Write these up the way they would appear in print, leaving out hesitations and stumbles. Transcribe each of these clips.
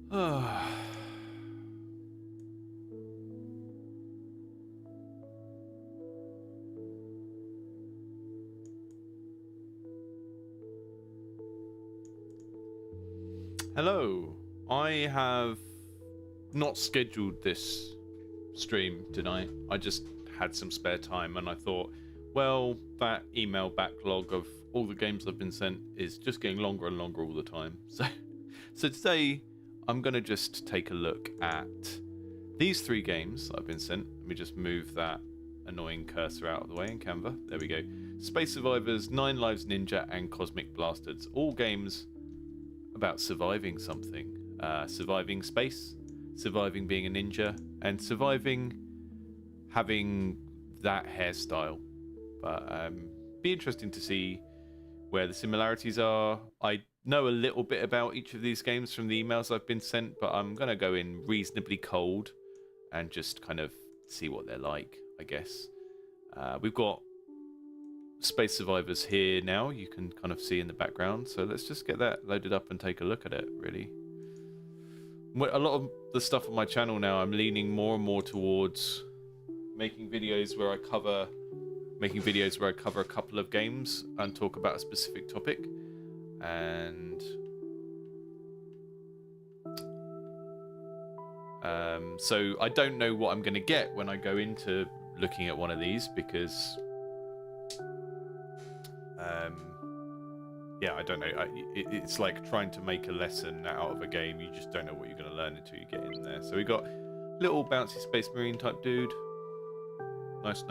Hello. I have not scheduled this stream tonight. I just had some spare time and I thought, well, that email backlog of all the games I've been sent is just getting longer and longer all the time. So today I'm going to just take a look at these 3 games that I've been sent. Let me just move that annoying cursor out of the way in Canva. There we go. Space Survivors, 9 Lives Ninja, and Cosmic Blasters. All games about surviving something. Surviving space, surviving being a ninja, and surviving having that hairstyle. But be interesting to see where the similarities are. I know a little bit about each of these games from the emails I've been sent, but I'm going to go in reasonably cold and just kind of see what they're like, I guess. We've got Space Survivors here now, you can kind of see in the background, so let's just get that loaded up and take a look at it. Really, a lot of the stuff on my channel now, I'm leaning more and more towards making videos where I cover a couple of games and talk about a specific topic. And so I don't know what I'm going to get when I go into looking at one of these, because yeah, I don't know. It's like trying to make a lesson out of a game. You just don't know what you're going to learn until you get in there. So we got little bouncy Space Marine type dude. Nice.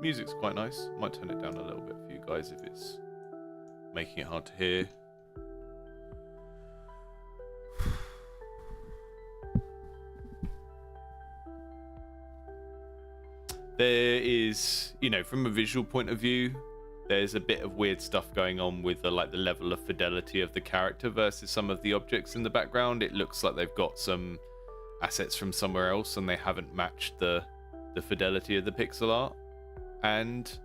Music's quite nice. Might turn it down a little bit for you guys if it's making it hard to hear. There is, you know, from a visual point of view, there's a bit of weird stuff going on with the level of fidelity of the character versus some of the objects in the background. It looks like they've got some assets from somewhere else and they haven't matched the fidelity of the pixel art. And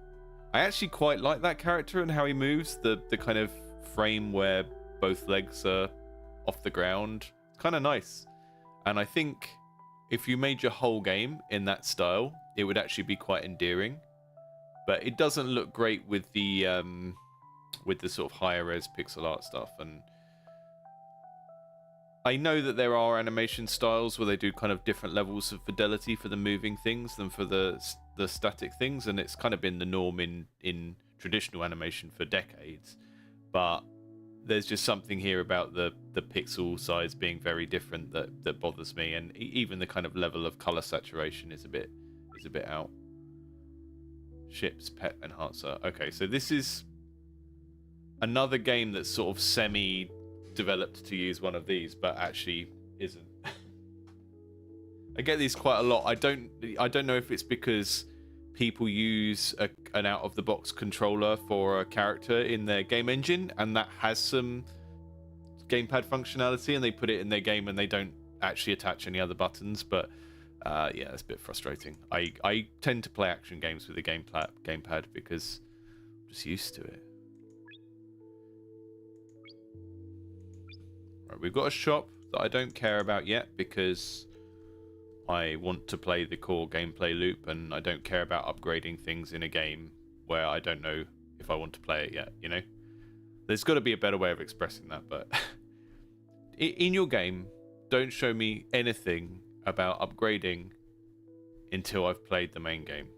I actually quite like that character and how he moves, the kind of frame where both legs are off the ground. It's kind of nice. And I think if you made your whole game in that style, it would actually be quite endearing. But it doesn't look great with the sort of higher res pixel art stuff. And I know that there are animation styles where they do kind of different levels of fidelity for the moving things than for the static things, and it's kind of been the norm in traditional animation for decades. But there's just something here about the pixel size being very different that bothers me, and even the kind of level of color saturation is a bit out. Ship's Pet Enhancer. Okay, so this is another game that's sort of semi-developed to use one of these, but actually isn't. I get these quite a lot. I don't know if it's because people use an out-of-the-box controller for a character in their game engine, and that has some gamepad functionality, and they put it in their game and they don't actually attach any other buttons. But yeah, it's a bit frustrating. I tend to play action games with a gamepad because I'm just used to it. Right, we've got a shop that I don't care about yet because I want to play the core gameplay loop, and I don't care about upgrading things in a game where I don't know if I want to play it yet, you know? There's got to be a better way of expressing that, but in your game, don't show me anything about upgrading until I've played the main game.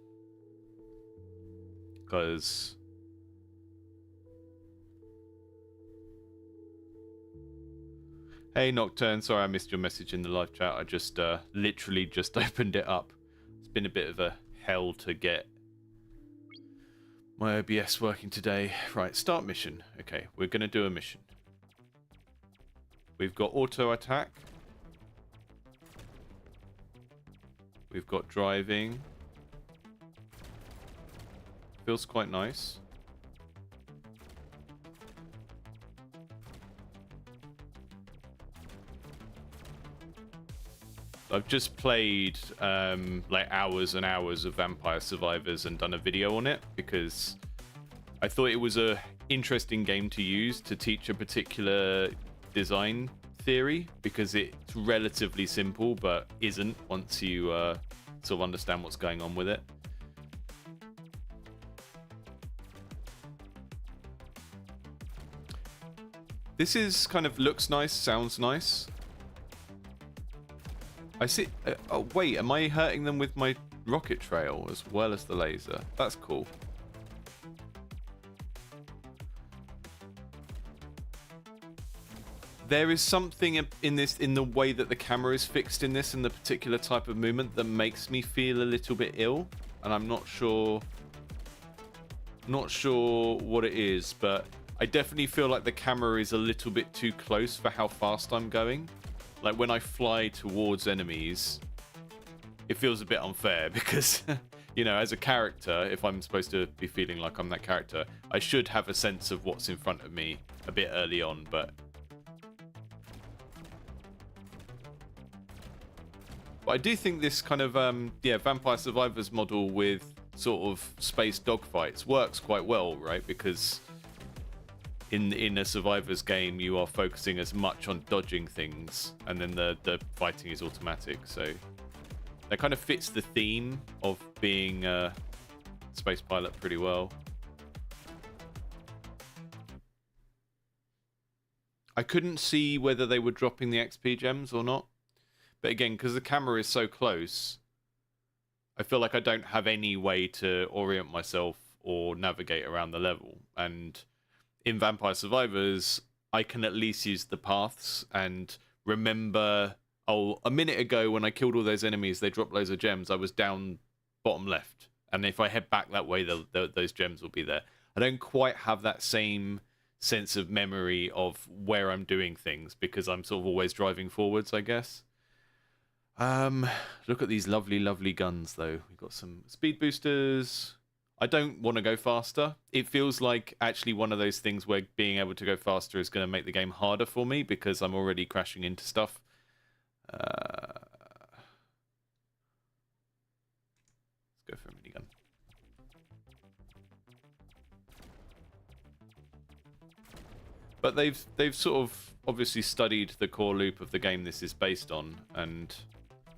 Because hey Nocturne, sorry I missed your message in the live chat. I just literally just opened it up. It's been a bit of a hell to get my OBS working today. Right, start mission. Okay, we're going to do a mission. We've got auto attack. We've got driving. Feels quite nice. I've just played like hours and hours of Vampire Survivors and done a video on it because I thought it was a interesting game to use to teach a particular design theory, because it's relatively simple but isn't once you sort of understand what's going on with it. This is kind of looks nice, sounds nice. I see. Oh wait, am I hurting them with my rocket trail as well as the laser? That's cool. There is something in this, in the way that the camera is fixed in this and the particular type of movement, that makes me feel a little bit ill, and I'm not sure what it is, but I definitely feel like the camera is a little bit too close for how fast I'm going. Like when I fly towards enemies, it feels a bit unfair because, you know, as a character, if I'm supposed to be feeling like I'm that character, I should have a sense of what's in front of me a bit early on, but I do think this kind of Vampire Survivors model with sort of space dogfights works quite well, right? Because in a Survivors game, you are focusing as much on dodging things, and then the fighting is automatic. So that kind of fits the theme of being a space pilot pretty well. I couldn't see whether they were dropping the XP gems or not. But again, because the camera is so close, I feel like I don't have any way to orient myself or navigate around the level. And in Vampire Survivors, I can at least use the paths and remember, oh, a minute ago when I killed all those enemies, they dropped loads of gems. I was down bottom left. And if I head back that way, those gems will be there. I don't quite have that same sense of memory of where I'm doing things because I'm sort of always driving forwards, I guess. Look at these lovely, lovely guns, though. We've got some speed boosters. I don't want to go faster. It feels like actually one of those things where being able to go faster is going to make the game harder for me because I'm already crashing into stuff. Let's go for a minigun. But they've sort of obviously studied the core loop of the game this is based on and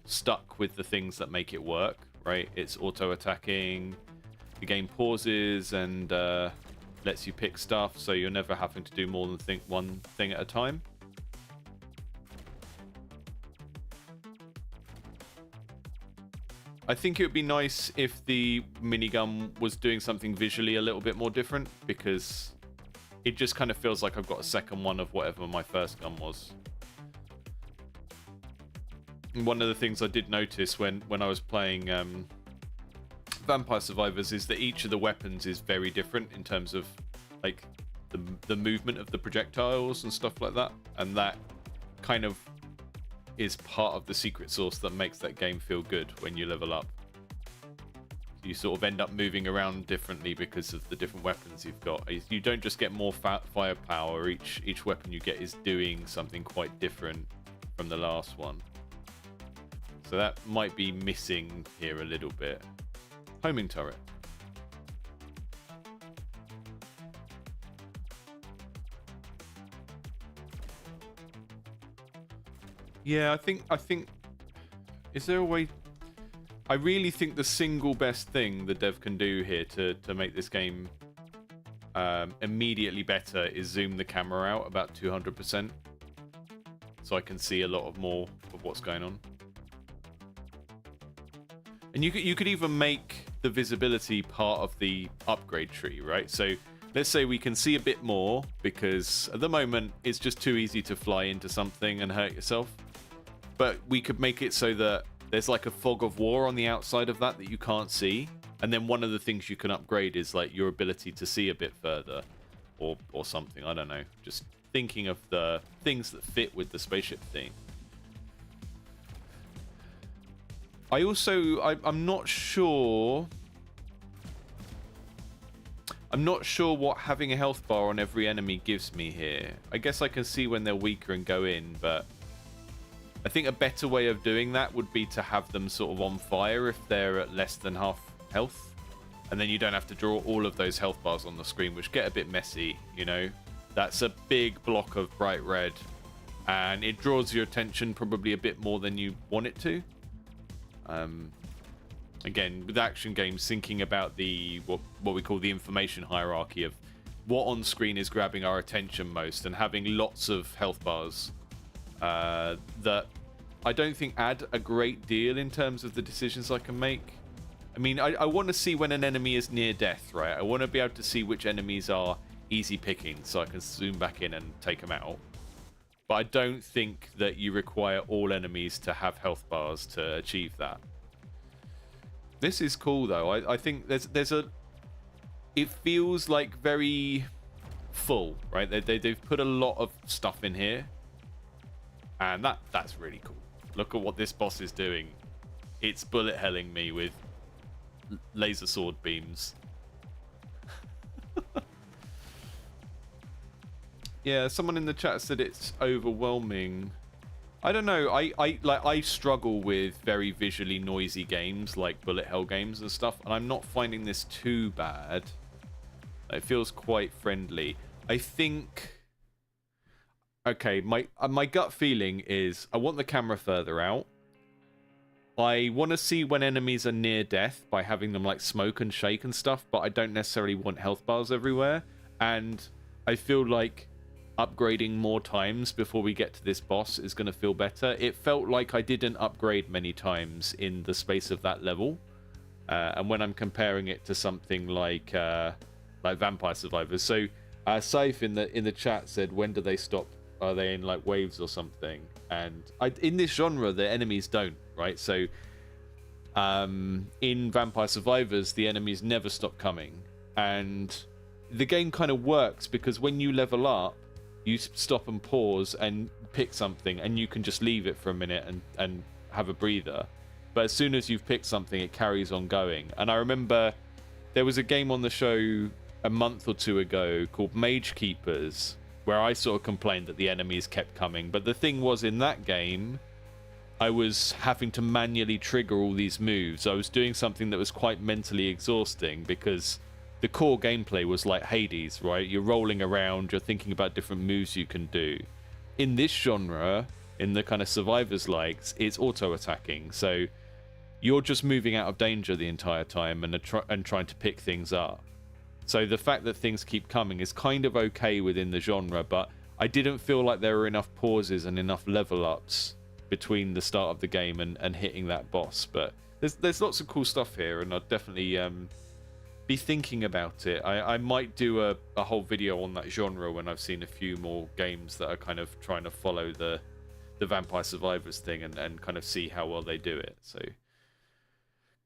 stuck with the things that make it work, right? It's auto-attacking, the game pauses and lets you pick stuff, so you're never having to do more than one thing at a time. I think it would be nice if the minigun was doing something visually a little bit more different, because it just kind of feels like I've got a second one of whatever my first gun was. One of the things I did notice when I was playing Vampire Survivors is that each of the weapons is very different in terms of like the movement of the projectiles and stuff like that, and that kind of is part of the secret sauce that makes that game feel good when you level up. You sort of end up moving around differently because of the different weapons you've got. You don't just get more firepower. Each weapon you get is doing something quite different from the last one. So that might be missing here a little bit. Homing turret. Yeah, I think. Is there a way? I really think the single best thing the dev can do here to make this game immediately better is zoom the camera out about 200%, so I can see a lot more of what's going on. And you could even make the visibility part of the upgrade tree, right? So let's say we can see a bit more, because at the moment it's just too easy to fly into something and hurt yourself. But we could make it so that there's like a fog of war on the outside of that you can't see. And then one of the things you can upgrade is like your ability to see a bit further or something. I don't know. Just thinking of the things that fit with the spaceship theme. I'm not sure what having a health bar on every enemy gives me here. I guess I can see when they're weaker and go in, but I think a better way of doing that would be to have them sort of on fire if they're at less than half health, and then you don't have to draw all of those health bars on the screen, which get a bit messy, you know. That's a big block of bright red, and it draws your attention probably a bit more than you want it to. Again, with action games, thinking about the what we call the information hierarchy of what on screen is grabbing our attention most, and having lots of health bars that I don't think add a great deal in terms of the decisions I can make. I mean, I want to see when an enemy is near death, right? I want to be able to see which enemies are easy picking so I can zoom back in and take them out. But I don't think that you require all enemies to have health bars to achieve that. This is cool though. I think there's a... It feels like very full, right? They've put a lot of stuff in here. And that's really cool. Look at what this boss is doing. It's bullet helling me with laser sword beams. Yeah, someone in the chat said it's overwhelming. I don't know. I struggle with very visually noisy games like bullet hell games and stuff, and I'm not finding this too bad. It feels quite friendly. I think. Okay, my gut feeling is I want the camera further out. I want to see when enemies are near death by having them like smoke and shake and stuff, but I don't necessarily want health bars everywhere. And I feel like upgrading more times before we get to this boss is going to feel better. It felt like I didn't upgrade many times in the space of that level. And when I'm comparing it to something like Vampire Survivors. So Saif in the chat said, when do they stop? Are they in like waves or something? And in this genre, the enemies don't, right? So in Vampire Survivors, the enemies never stop coming. And the game kind of works because when you level up, you stop and pause and pick something, and you can just leave it for a minute and have a breather. But as soon as you've picked something, it carries on going. And I remember there was a game on the show a month or two ago called Mage Keepers, where I sort of complained that the enemies kept coming. But the thing was, in that game, I was having to manually trigger all these moves. I was doing something that was quite mentally exhausting because the core gameplay was like Hades, right? You're rolling around, you're thinking about different moves you can do. In this genre, in the kind of Survivors likes, it's auto-attacking. So you're just moving out of danger the entire time and trying to pick things up. So the fact that things keep coming is kind of okay within the genre, but I didn't feel like there were enough pauses and enough level ups between the start of the game and hitting that boss. But there's lots of cool stuff here, and I'd definitely be thinking about it. I might do a whole video on that genre when I've seen a few more games that are kind of trying to follow the Vampire Survivors thing and kind of see how well they do it. So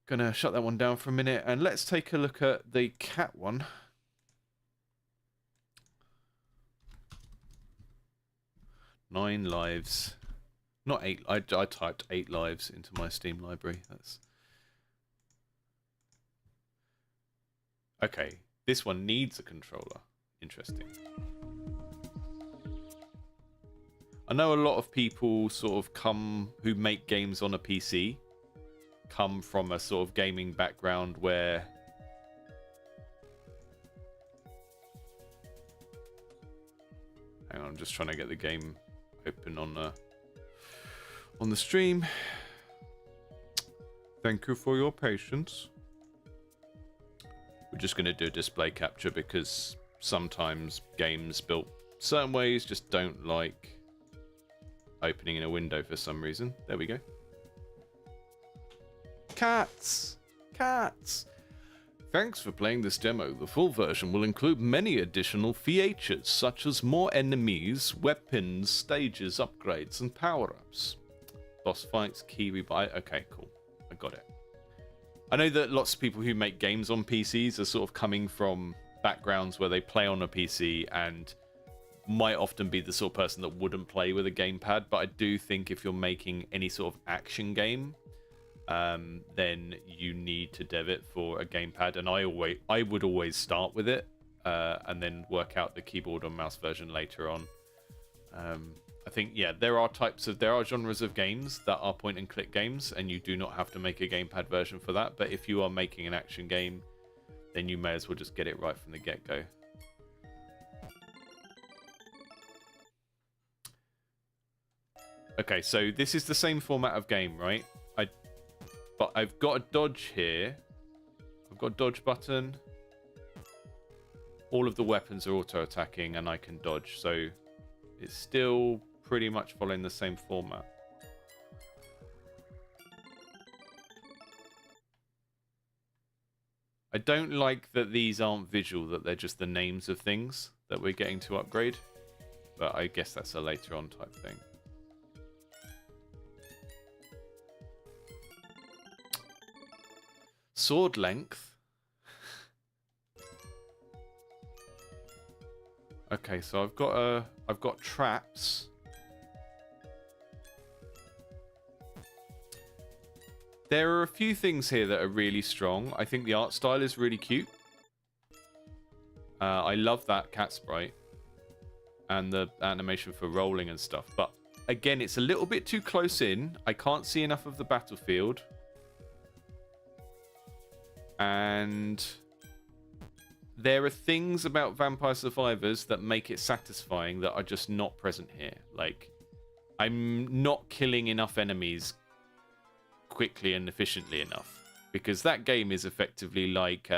gonna shut that one down for a minute, and let's take a look at the cat one. Nine lives. Not 8. I typed 8 lives into my Steam library. That's okay. This one needs a controller. Interesting. I know a lot of people sort of who make games on a PC come from a sort of gaming background where hang on, I'm just trying to get the game open on the stream. Thank you for your patience. We're just going to do a display capture because sometimes games built certain ways just don't like opening in a window for some reason. There we go. Cats! Cats! Thanks for playing this demo. The full version will include many additional features, such as more enemies, weapons, stages, upgrades, and power-ups. Boss fights, key rebuy. Okay, cool. I got it. I know that lots of people who make games on PCs are sort of coming from backgrounds where they play on a PC and might often be the sort of person that wouldn't play with a gamepad, but I do think if you're making any sort of action game, then you need to dev it for a gamepad, and I would always start with it and then work out the keyboard and mouse version later on. I think, yeah, there are genres of games that are point and click games, and you do not have to make a gamepad version for that. But if you are making an action game, then you may as well just get it right from the get-go. Okay, so this is the same format of game, right? But I've got a dodge here. I've got a dodge button. All of the weapons are auto-attacking and I can dodge, so it's still pretty much following the same format. I don't like that these aren't visual, that they're just the names of things that we're getting to upgrade. But I guess that's a later on type thing. Sword length. Okay, so I've got traps. There are a few things here that are really strong. I think the art style is really cute. I love that cat sprite and the animation for rolling and stuff. But again, it's a little bit too close in. I can't see enough of the battlefield. And there are things about Vampire Survivors that make it satisfying that are just not present here. Like, I'm not killing enough enemies quickly and efficiently enough, because that game is effectively like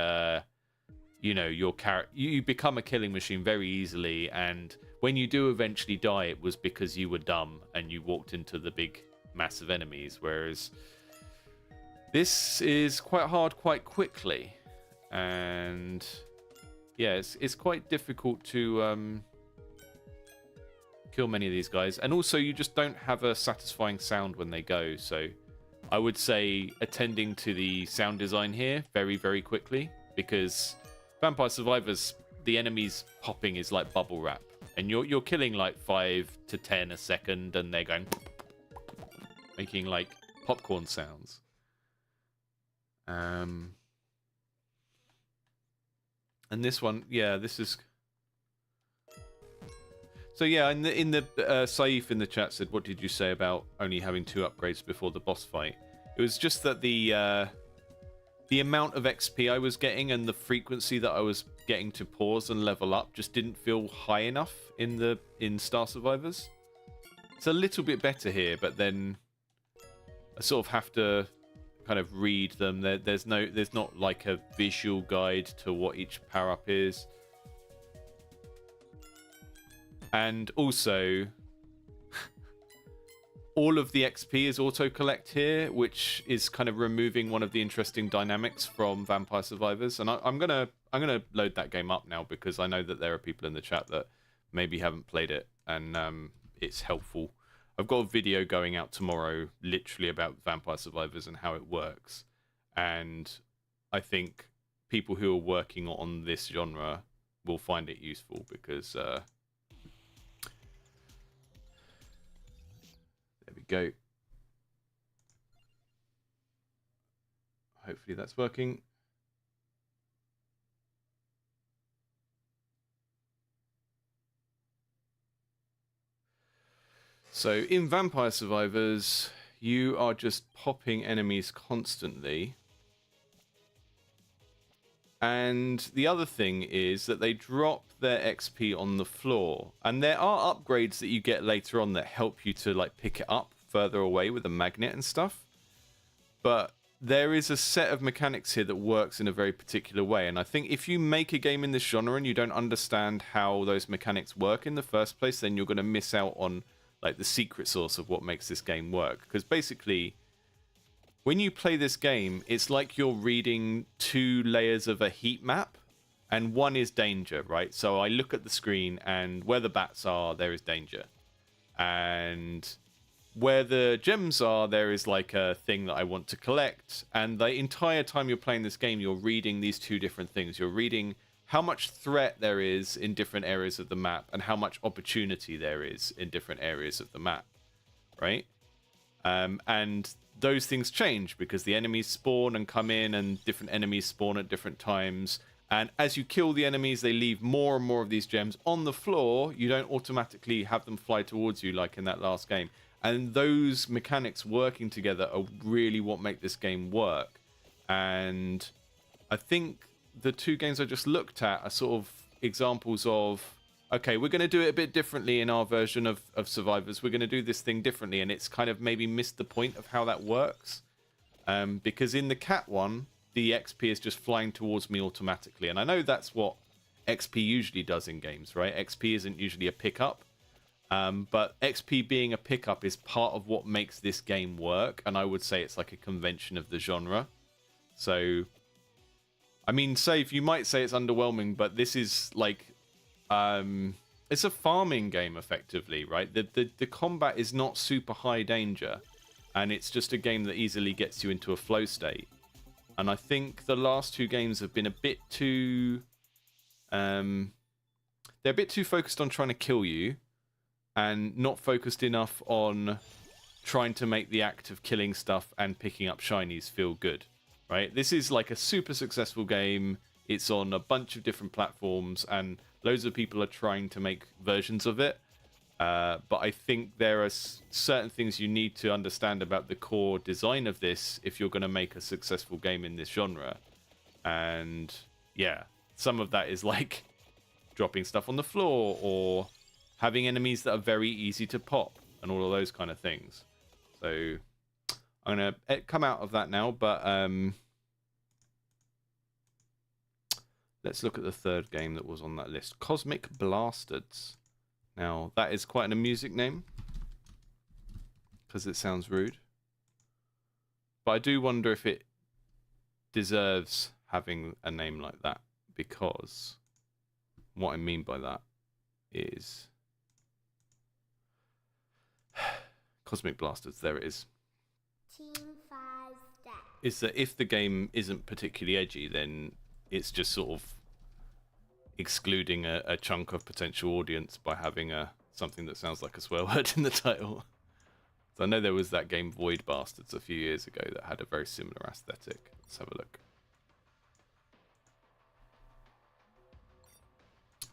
you know, you become a killing machine very easily, and when you do eventually die, it was because you were dumb and you walked into the big massive enemies, whereas this is quite hard quite quickly, and yeah, it's quite difficult to kill many of these guys, and also you just don't have a satisfying sound when they go. So I would say attending to the sound design here very, very quickly, because Vampire Survivors, the enemies popping is like bubble wrap, and you're killing like 5 to 10 a second, and they're going making like popcorn sounds. And this one, yeah, this is. So yeah, in the Saif in the chat said, "What did you say about only having 2 upgrades before the boss fight?" It was just that the amount of XP I was getting and the frequency that I was getting to pause and level up just didn't feel high enough in Star Survivors. It's a little bit better here, but then I sort of have to kind of read them. There's not like a visual guide to what each power up is. And also, all of the XP is auto-collect here, which is kind of removing one of the interesting dynamics from Vampire Survivors. And I'm gonna load that game up now, because I know that there are people in the chat that maybe haven't played it, and it's helpful. I've got a video going out tomorrow, literally about Vampire Survivors and how it works. And I think people who are working on this genre will find it useful, because there we go. Hopefully that's working. So in Vampire Survivors, you are just popping enemies constantly. And the other thing is that they drop their XP on the floor. And there are upgrades that you get later on that help you to like pick it up further away with a magnet and stuff. But there is a set of mechanics here that works in a very particular way. And I think if you make a game in this genre and you don't understand how those mechanics work in the first place, then you're going to miss out on like the secret sauce of what makes this game work. Because basically, when you play this game, it's like you're reading 2 layers of a heat map, and one is danger, right? So I look at the screen, and where the bats are, there is danger. And where the gems are, there is like a thing that I want to collect. And the entire time you're playing this game, you're reading these 2 different things. You're reading how much threat there is in different areas of the map, and how much opportunity there is in different areas of the map, right? And those things change because the enemies spawn and come in, and different enemies spawn at different times. And as you kill the enemies, they leave more and more of these gems on the floor. You don't automatically have them fly towards you like in that last game. And those mechanics working together are really what make this game work. And I think the two games I just looked at are sort of examples of, okay, we're going to do it a bit differently in our version of Survivors. We're going to do this thing differently, and it's kind of maybe missed the point of how that works. Because in the cat one, the XP is just flying towards me automatically. And I know that's what XP usually does in games, right? XP isn't usually a pickup. But XP being a pickup is part of what makes this game work. And I would say it's like a convention of the genre. So, I mean, Save, you might say it's underwhelming, but this is like... it's a farming game, effectively, right? The combat is not super high danger. And it's just a game that easily gets you into a flow state. And I think the last two games have been a bit too... they're a bit too focused on trying to kill you. And not focused enough on trying to make the act of killing stuff and picking up shinies feel good, right? This is like a super successful game. It's on a bunch of different platforms, and loads of people are trying to make versions of it. But I think there are certain things you need to understand about the core design of this if you're going to make a successful game in this genre. And yeah, some of that is like dropping stuff on the floor or having enemies that are very easy to pop and all of those kind of things. So I'm going to come out of that now, but let's look at the third game that was on that list. Cosmic Blastards. Now, that is quite an amusing name because it sounds rude. But I do wonder if it deserves having a name like that, because what I mean by that is... Cosmic Blastards, there it is. Team 5 steps. Is that if the game isn't particularly edgy, then it's just sort of excluding a chunk of potential audience by having something that sounds like a swear word in the title. So I know there was that game Void Bastards a few years ago that had a very similar aesthetic. Let's have a look.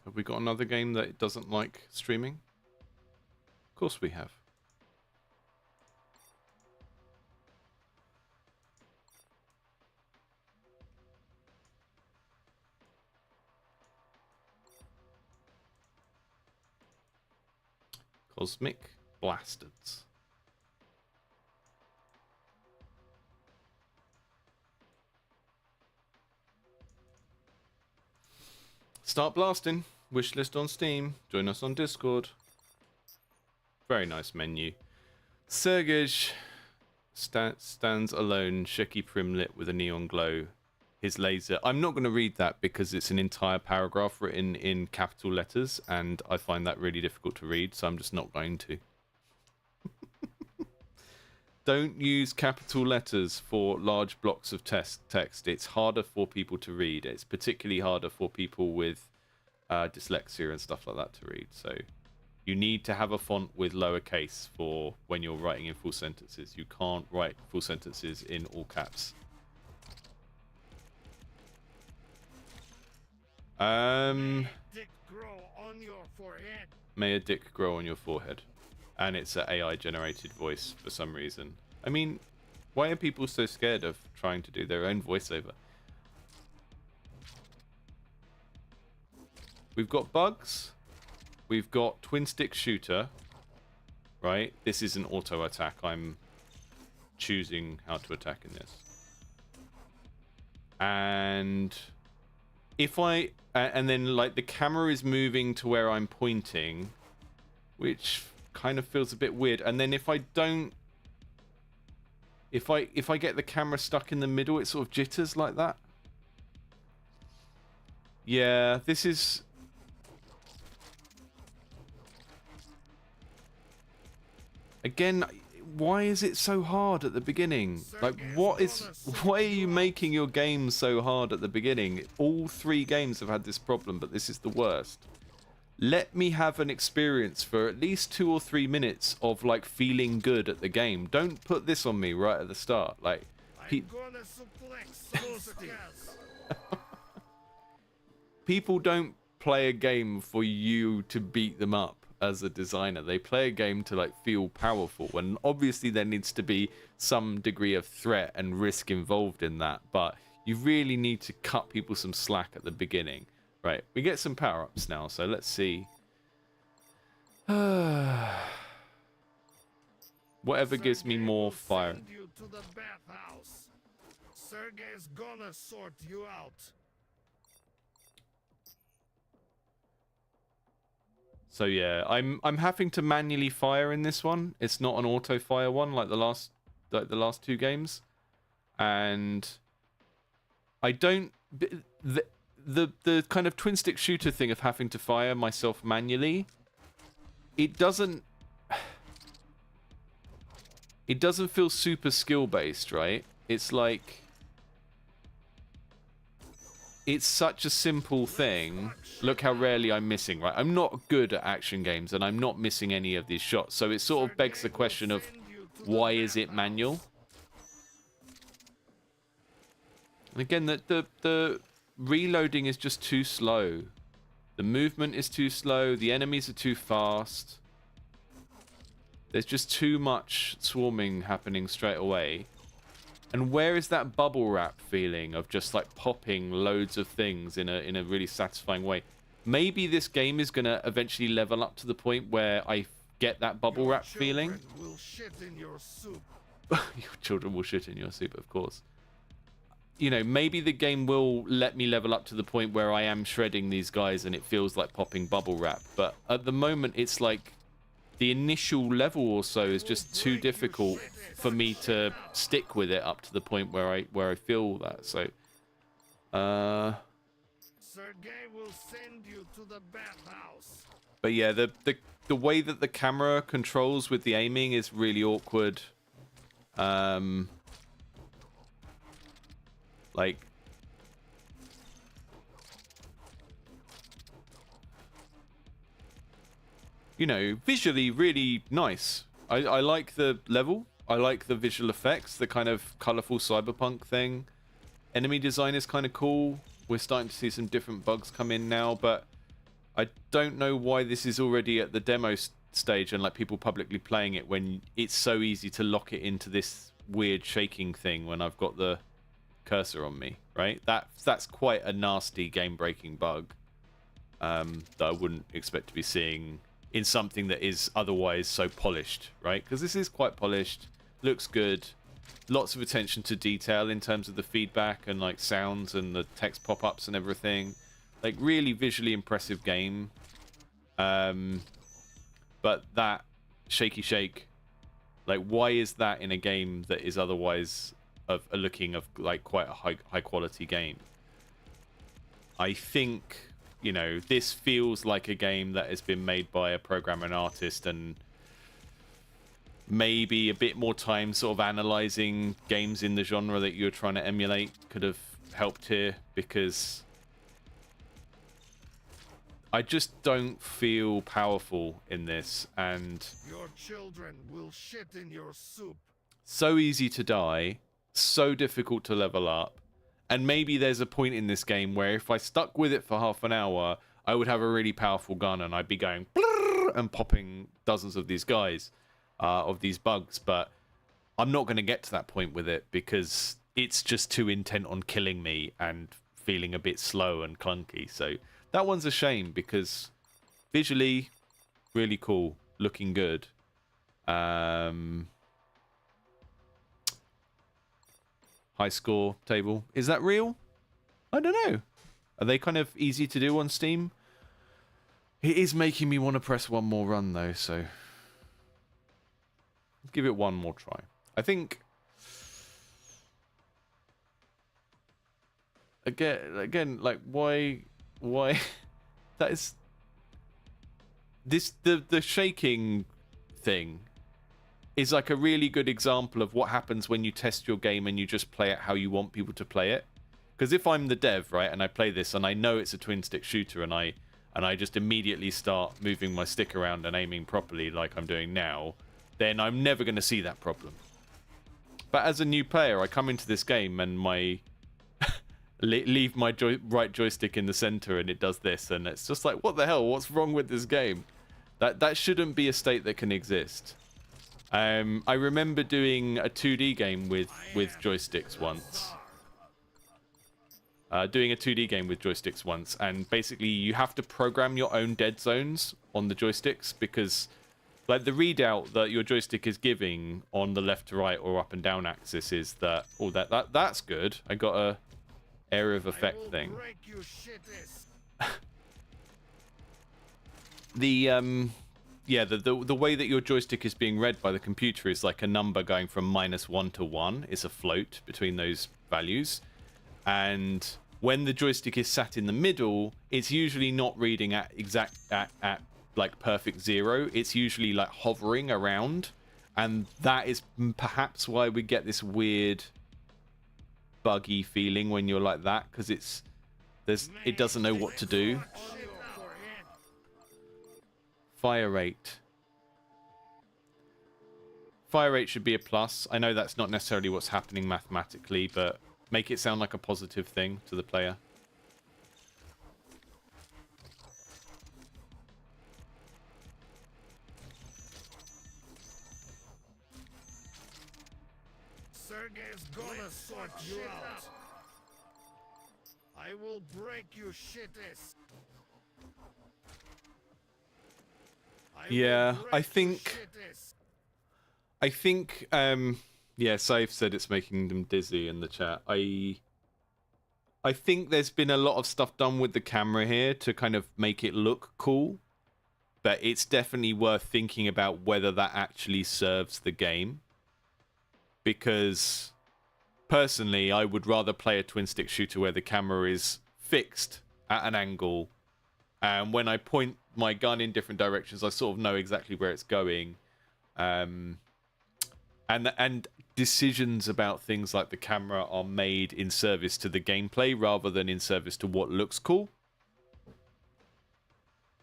Have we got another game that doesn't like streaming? Of course we have. Cosmic Blastards. Start blasting. Wishlist on Steam. Join us on Discord. Very nice menu. Sergej stands alone, shaky primlit with a neon glow. His laser. I'm not going to read that because it's an entire paragraph written in capital letters, and I find that really difficult to read, so I'm just not going to. Don't use capital letters for large blocks of text. It's harder for people to read. It's particularly harder for people with dyslexia and stuff like that to read. So you need to have a font with lowercase for when you're writing in full sentences. You can't write full sentences in all caps. Dick grow on your forehead. May a dick grow on your forehead. And it's an AI generated voice for some reason. I mean, why are people so scared of trying to do their own voiceover? We've got bugs. We've got twin stick shooter. Right? This is an auto attack. I'm choosing how to attack in this. And if I... and then, like, the camera is moving to where I'm pointing, which kind of feels a bit weird. And then if I don't... If I get the camera stuck in the middle, it sort of jitters like that. Yeah, this is... Again, why is it so hard at the beginning? Like, why are you making your game so hard at the beginning? All three games have had this problem, but this is the worst. Let me have an experience for at least 2 or 3 minutes of, like, feeling good at the game. Don't put this on me right at the start. Like, people don't play a game for you to beat them up as a designer. They play a game to, like, feel powerful, and obviously there needs to be some degree of threat and risk involved in that, but You really need to cut people some slack at the beginning. Right, we get some power-ups now, so let's see. Whatever gives me more fire. Send you to the bathhouse. Sergey's gonna sort you out. So yeah, I'm having to manually fire in this one. It's not an auto fire one like the last two games, and I don't the kind of twin stick shooter thing of having to fire myself manually. It doesn't feel super skill based, right? It's like it's such a simple thing. Look how rarely I'm missing, right? I'm not good at action games, and I'm not missing any of these shots. So it sort of begs the question of, why is it manual? And again, the reloading is just too slow. The movement is too slow. The enemies are too fast. There's just too much swarming happening straight away. And where is that bubble wrap feeling of just like popping loads of things in a really satisfying way? Maybe this game is gonna eventually level up to the point where I get that bubble wrap feeling. Will shit in your soup. Your children will shit in your soup, of course. You know, maybe the game will let me level up to the point where I am shredding these guys and it feels like popping bubble wrap. But at the moment, it's like the initial level or so is just too difficult for me to stick with it up to the point where I feel that. So, Sergey will send you to the bathhouse. but yeah, the way that the camera controls with the aiming is really awkward. Like, you know, visually really nice. I like the level. I like the visual effects, the kind of colorful cyberpunk thing. Enemy design is kind of cool. We're starting to see some different bugs come in now, but I don't know why this is already at the demo stage and like people publicly playing it when it's so easy to lock it into this weird shaking thing when I've got the cursor on me, right? That's quite a nasty game-breaking bug that I wouldn't expect to be seeing in something that is otherwise so polished, right? Because this is quite polished, looks good, lots of attention to detail in terms of the feedback and like sounds and the text pop-ups and everything. Like really visually impressive game. But that shaky shake, like why is that in a game that is otherwise of a looking of like quite a high quality game? I think, you know, this feels like a game that has been made by a programmer and artist, and maybe a bit more time sort of analyzing games in the genre that you're trying to emulate could have helped here, because I just don't feel powerful in this, and Your children will shit in your soup. so easy to die, so difficult to level up. And maybe there's a point in this game where if I stuck with it for half an hour, I would have a really powerful gun and I'd be going and popping dozens of these guys, of these bugs. But I'm not going to get to that point with it because it's just too intent on killing me and feeling a bit slow and clunky. So that one's a shame because visually, really cool, looking good. High score table. Is that real? I don't know. Are they kind of easy to do on Steam? It is making me want to press one more run though, so give it one more try. I think again like why that is this the shaking thing is like a really good example of what happens when you test your game and you just play it how you want people to play it. Because if I'm the dev, right, and I play this and I know it's a twin stick shooter and I just immediately start moving my stick around and aiming properly like I'm doing now, then I'm never going to see that problem. But as a new player, I come into this game and my leave my right joystick in the center and it does this, and it's just like, what the hell? What's wrong with this game? That shouldn't be a state that can exist. I remember doing a 2D game with joysticks once, doing a 2D game with joysticks once, and basically you have to program your own dead zones on the joysticks, because like the readout that your joystick is giving on the left to right or up and down axis is that, oh, that's good. I got a area of effect thing. Break you shitless. Yeah, the way that your joystick is being read by the computer is like a number going from -1 to 1. It's a float between those values. And when the joystick is sat in the middle, it's usually not reading at at like perfect 0. It's usually like hovering around. And that is perhaps why we get this weird buggy feeling when you're like that, because it doesn't know what to do. Fire rate. Fire rate should be a plus. I know that's not necessarily what's happening mathematically, but make it sound like a positive thing to the player. Sergey's gonna sort you out. I will break you shitless. Yeah, I think yeah, Safe said it's making them dizzy in the chat. I think there's been a lot of stuff done with the camera here to kind of make it look cool, but it's definitely worth thinking about whether that actually serves the game. Because personally, I would rather play a twin stick shooter where the camera is fixed at an angle, and when I point my gun in different directions, I sort of know exactly where it's going. And decisions about things like the camera are made in service to the gameplay rather than in service to what looks cool.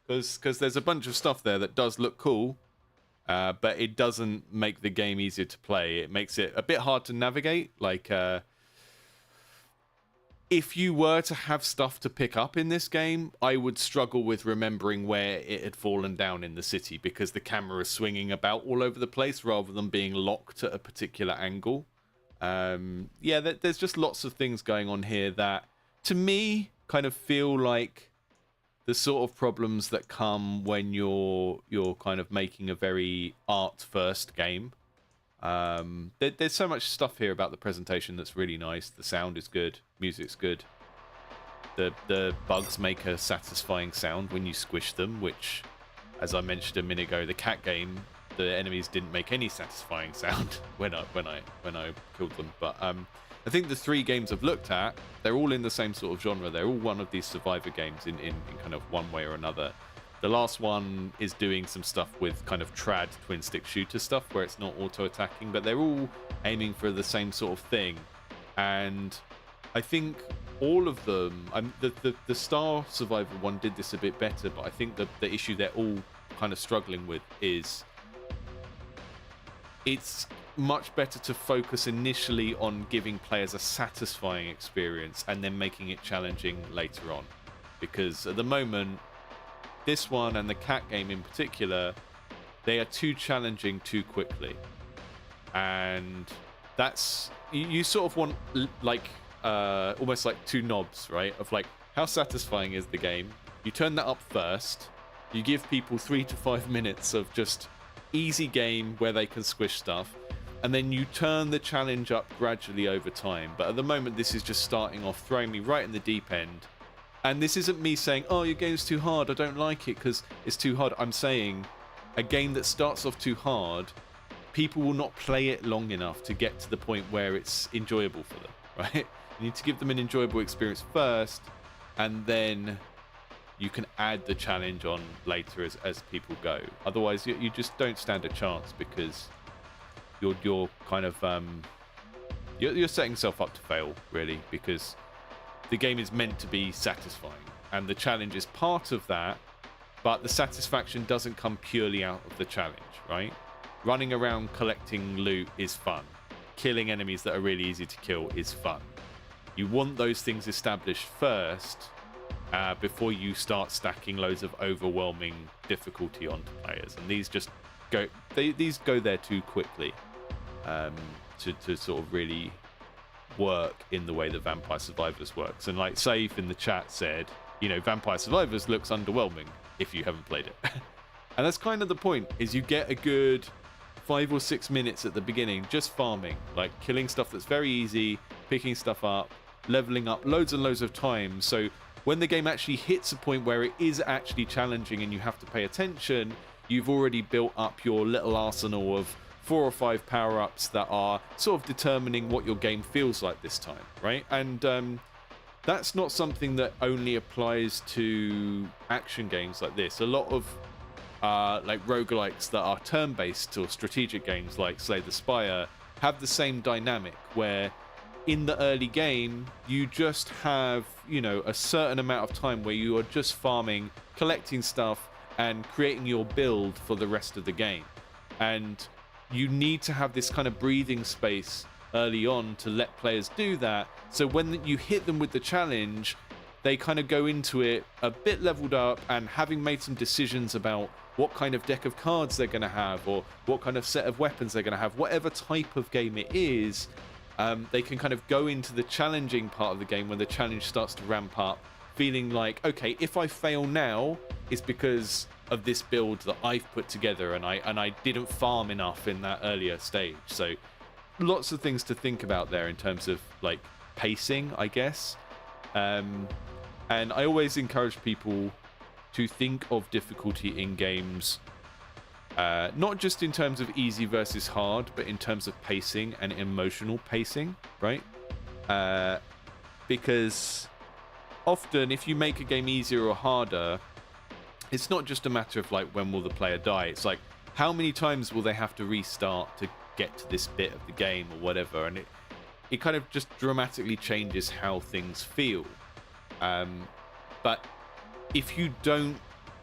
Because there's a bunch of stuff there that does look cool, but it doesn't make the game easier to play. It makes it a bit hard to navigate. Like, if you were to have stuff to pick up in this game, I would struggle with remembering where it had fallen down in the city, because the camera is swinging about all over the place rather than being locked at a particular angle. Yeah, there's just lots of things going on here that, to me, kind of feel like the sort of problems that come when you're kind of making a very art-first game. There's so much stuff here about the presentation that's really nice. The sound is good, music's good. The bugs make a satisfying sound when you squish them, which, as I mentioned a minute ago, the cat game, the enemies didn't make any satisfying sound when I killed them. But I think the 3 games I've looked at, they're all in the same sort of genre. They're all one of these survivor games in kind of one way or another. The last one is doing some stuff with kind of trad twin stick shooter stuff where it's not auto-attacking, but they're all aiming for the same sort of thing. And I think all of them, the Star Survivor one did this a bit better, but I think the issue they're all kind of struggling with is it's much better to focus initially on giving players a satisfying experience and then making it challenging later on. Because at the moment, this one and the cat game in particular, they are too challenging too quickly. And that's, you sort of want like almost like 2 knobs, right? Of like, how satisfying is the game? You turn that up first, you give people 3 to 5 minutes of just easy game where they can squish stuff, and then you turn the challenge up gradually over time. But at the moment, this is just starting off, throwing me right in the deep end. And this isn't me saying, oh, your game's too hard, I don't like it because it's too hard. I'm saying a game that starts off too hard, people will not play it long enough to get to the point where it's enjoyable for them, right? You need to give them an enjoyable experience first, and then you can add the challenge on later as people go. Otherwise, you just don't stand a chance, because you're kind of you're setting yourself up to fail, really, because the game is meant to be satisfying, and the challenge is part of that, but the satisfaction doesn't come purely out of the challenge, right? Running around collecting loot is fun. Killing enemies that are really easy to kill is fun. You want those things established first before you start stacking loads of overwhelming difficulty onto players, and these just go there too quickly to sort of really work in the way that Vampire Survivors works. And like Safe in the chat said, you know, Vampire Survivors looks underwhelming if you haven't played it. And that's kind of the point, is you get a good 5 or 6 minutes at the beginning just farming, like killing stuff that's very easy, picking stuff up, leveling up loads and loads of times. So when the game actually hits a point where it is actually challenging and you have to pay attention, you've already built up your little arsenal of 4 or 5 power-ups that are sort of determining what your game feels like this time, right? And that's not something that only applies to action games like this. A lot of like roguelikes that are turn-based or strategic games like Slay the Spire have the same dynamic, where in the early game you just have, you know, a certain amount of time where you are just farming, collecting stuff, and creating your build for the rest of the game. And you need to have this kind of breathing space early on to let players do that, so when you hit them with the challenge, they kind of go into it a bit leveled up and having made some decisions about what kind of deck of cards they're going to have, or what kind of set of weapons they're going to have, whatever type of game it is. They can kind of go into the challenging part of the game when the challenge starts to ramp up, feeling like, okay, if I fail now, it's because of this build that I've put together, and I didn't farm enough in that earlier stage. So lots of things to think about there in terms of like pacing, I guess. And I always encourage people to think of difficulty in games, not just in terms of easy versus hard, but in terms of pacing and emotional pacing, right? Because often if you make a game easier or harder, it's not just a matter of like, when will the player die? It's like, how many times will they have to restart to get to this bit of the game or whatever? And it kind of just dramatically changes how things feel. But if you don't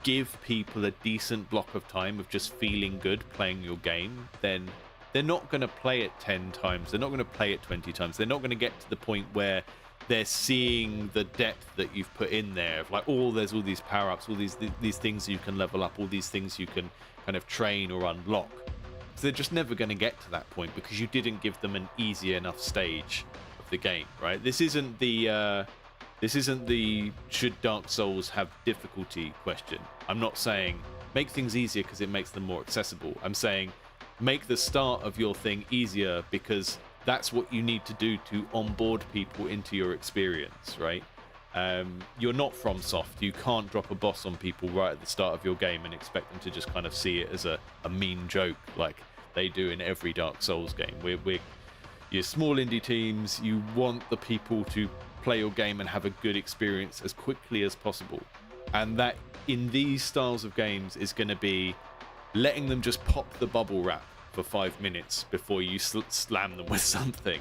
give people a decent block of time of just feeling good playing your game, then they're not going to play it 10 times. They're not going to play it 20 times. They're not going to get to the point where they're seeing the depth that you've put in there of like, oh, there's all these power-ups, all these things you can level up, all these things you can kind of train or unlock. So they're just never going to get to that point because you didn't give them an easy enough stage of the game, right? This isn't the should Dark Souls have difficulty question. I'm not saying make things easier because it makes them more accessible. I'm saying make the start of your thing easier because that's what you need to do to onboard people into your experience, right? You're not FromSoft. You can't drop a boss on people right at the start of your game and expect them to just kind of see it as a mean joke like they do in every Dark Souls game. You're small indie teams. You want the people to play your game and have a good experience as quickly as possible. And that in these styles of games is going to be letting them just pop the bubble wrap for 5 minutes before you slam them with something.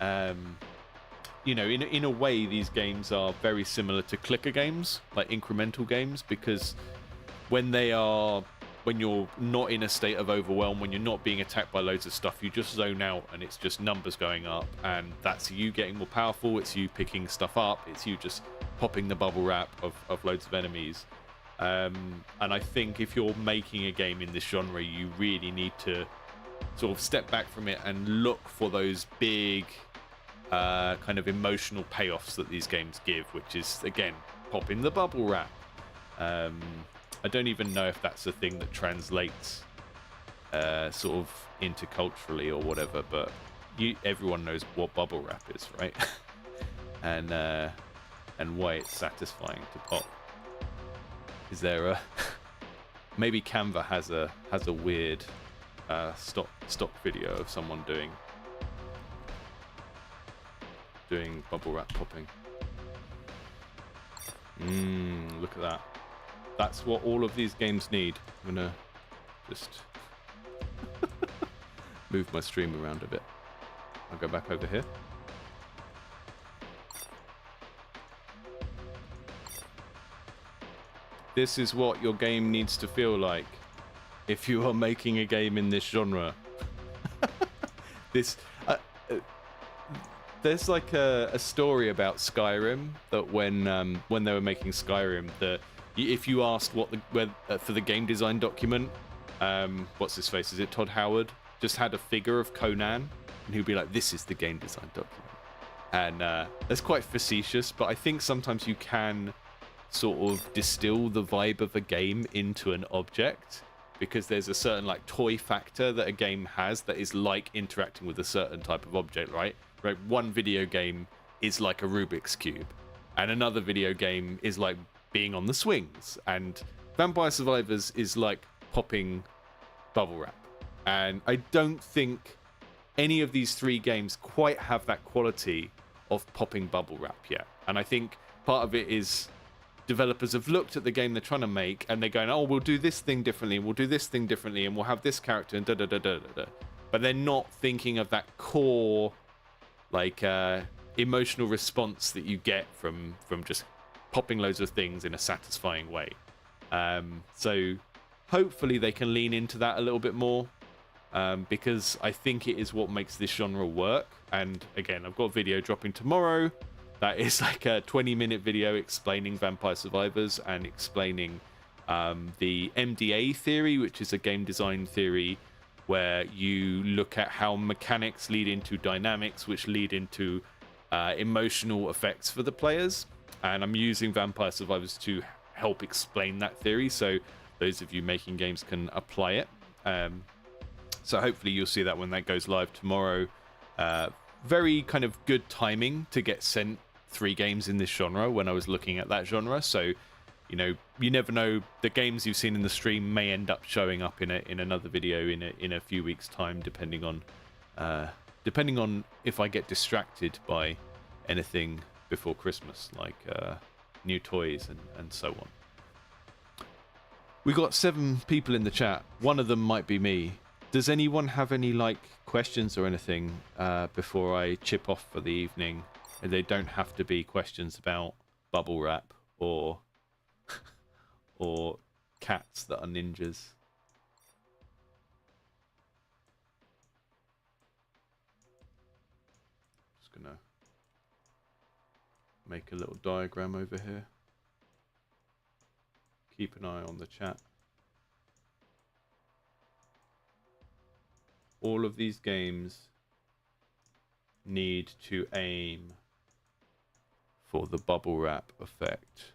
You know, in a way, these games are very similar to clicker games, like incremental games, because when you're not in a state of overwhelm, when you're not being attacked by loads of stuff, you just zone out and it's just numbers going up, and that's you getting more powerful, it's you picking stuff up, it's you just popping the bubble wrap of loads of enemies. And I think if you're making a game in this genre, you really need to sort of step back from it and look for those big kind of emotional payoffs that these games give, which is, again, popping the bubble wrap. I don't even know if that's a thing that translates sort of interculturally or whatever, but everyone knows what bubble wrap is, right? and why it's satisfying to pop. Is there a maybe Canva has a weird stock video of someone doing bubble wrap popping. Look at that. That's what all of these games need. I'm gonna just move my stream around a bit. I'll go back over here. This is what your game needs to feel like if you are making a game in this genre. There's like a story about Skyrim that when they were making Skyrim, if you asked for the game design document, what's his face? Is it Todd Howard? Just had a figure of Conan, and he'd be like, "This is the game design document." And that's quite facetious, but I think sometimes you can sort of distill the vibe of a game into an object, because there's a certain like toy factor that a game has that is like interacting with a certain type of object, right? Right. One video game is like a Rubik's Cube, and another video game is like being on the swings, and Vampire Survivors is like popping bubble wrap. And I don't think any of these three games quite have that quality of popping bubble wrap yet. And I think part of it is developers have looked at the game they're trying to make, and they're going, oh, we'll do this thing differently, and we'll do this thing differently, and we'll have this character, and da-da-da-da-da-da. But they're not thinking of that core, like, emotional response that you get from just popping loads of things in a satisfying way. So hopefully they can lean into that a little bit more, because I think it is what makes this genre work. And again, I've got a video dropping tomorrow that is like a 20-minute video explaining Vampire Survivors and explaining the MDA theory, which is a game design theory where you look at how mechanics lead into dynamics, which lead into emotional effects for the players. And I'm using Vampire Survivors to help explain that theory, so those of you making games can apply it. So hopefully you'll see that when that goes live tomorrow. Very kind of good timing to get sent 3 games in this genre when I was looking at that genre. So, you know, you never know, the games you've seen in the stream may end up showing up in another video in a few weeks' time, depending on if I get distracted by anything before Christmas, like new toys and so on. We got 7 people in the chat. One of them might be me. Does anyone have any like questions or anything before I chip off for the evening? They don't have to be questions about bubble wrap or or cats that are ninjas. Just gonna make a little diagram over here. Keep an eye on the chat. All of these games need to aim for the bubble wrap effect.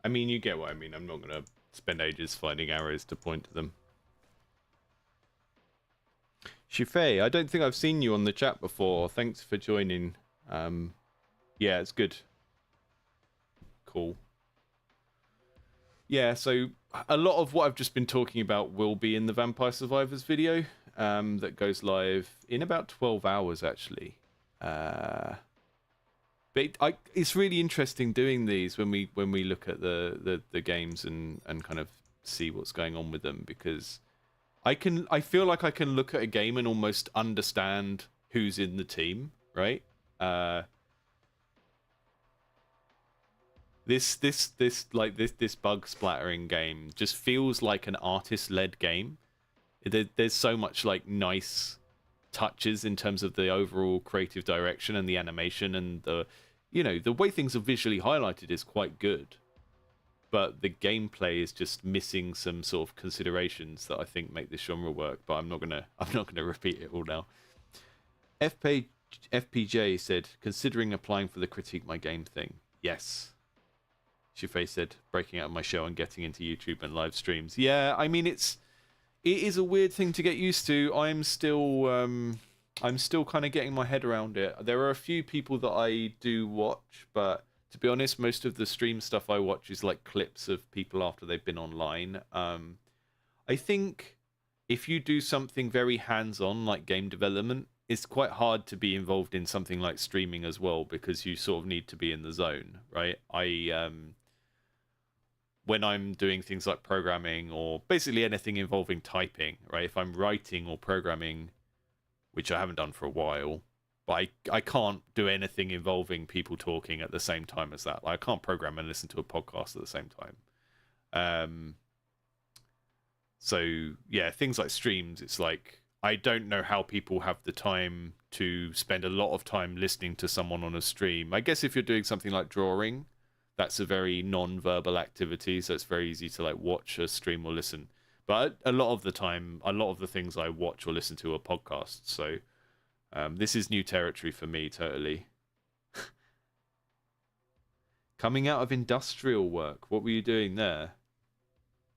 I mean, you get what I mean. I'm not going to spend ages finding arrows to point to them. Shifei, I don't think I've seen you on the chat before. Thanks for joining. Yeah, it's good. Cool. Yeah, so a lot of what I've just been talking about will be in the Vampire Survivors video that goes live in about 12 hours, actually. But it's really interesting doing these when we look at the games and kind of see what's going on with them, because I feel like I can look at a game and almost understand who's in the team, right? This bug splattering game just feels like an artist-led game. There's so much like nice touches in terms of the overall creative direction and the animation, and the way things are visually highlighted is quite good, but the gameplay is just missing some sort of considerations that I think make this genre work. But I'm not gonna repeat it all now. FPJ said, considering applying for the critique my game thing. Yes. Shifei said, breaking out of my shell and getting into YouTube and live streams. Yeah, I mean it is a weird thing to get used to. I'm still kind of getting my head around it. There are a few people that I do watch, but to be honest, most of the stream stuff I watch is like clips of people after they've been online. I think if you do something very hands-on like game development, it's quite hard to be involved in something like streaming as well, because you sort of need to be in the zone, right? When I'm doing things like programming or basically anything involving typing, right? If I'm writing or programming, which I haven't done for a while, but I can't do anything involving people talking at the same time as that. Like, I can't program and listen to a podcast at the same time. So yeah, things like streams, it's like I don't know how people have the time to spend a lot of time listening to someone on a stream. I guess if you're doing something like drawing, that's a very non-verbal activity, so it's very easy to like watch a stream or listen. But a lot of the time, a lot of the things I watch or listen to are podcasts. So this is new territory for me, totally. Coming out of industrial work, what were you doing there?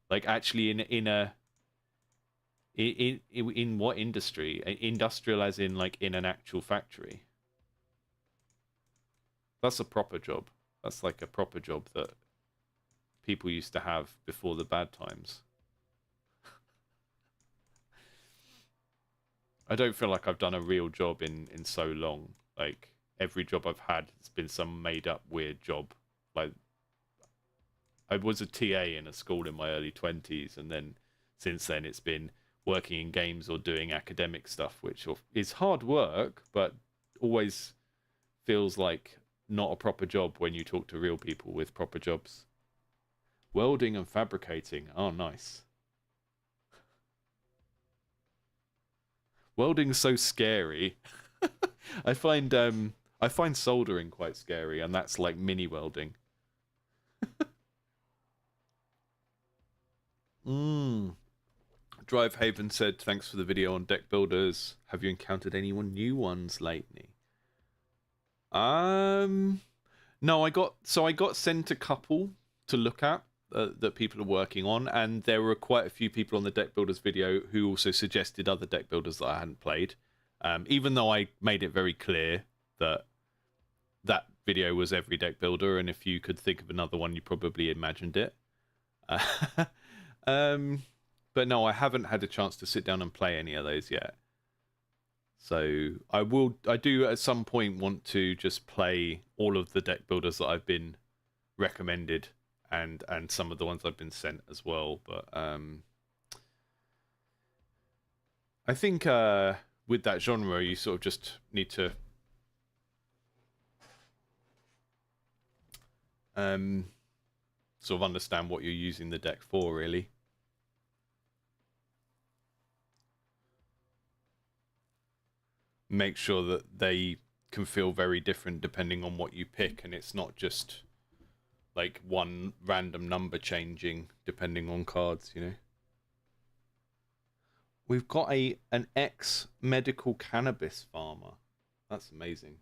Like actually in what industry? Industrial as in like in an actual factory? That's a proper job. That's like a proper job that people used to have before the bad times. I don't feel like I've done a real job in so long. Like every job I've had has been some made up weird job. Like I was a TA in a school in my early 20s, and then since then it's been working in games or doing academic stuff, which is hard work, but always feels like not a proper job when you talk to real people with proper jobs. Welding and fabricating. Oh, nice. Welding's so scary. I find soldering quite scary, and that's like mini welding. Drive Haven said, thanks for the video on deck builders. Have you encountered anyone new ones lately? No, I got sent a couple to look at that people are working on, and there were quite a few people on the deck builders video who also suggested other deck builders that I hadn't played. Even though I made it very clear that that video was every deck builder, and if you could think of another one, you probably imagined it. But no, I haven't had a chance to sit down and play any of those yet. So I do at some point want to just play all of the deck builders that I've been recommended, and some of the ones I've been sent as well. But I think with that genre, you sort of just need to sort of understand what you're using the deck for, really. Make sure that they can feel very different depending on what you pick, and it's not just like one random number changing depending on cards, you know. We've got an ex-medical cannabis farmer. That's amazing.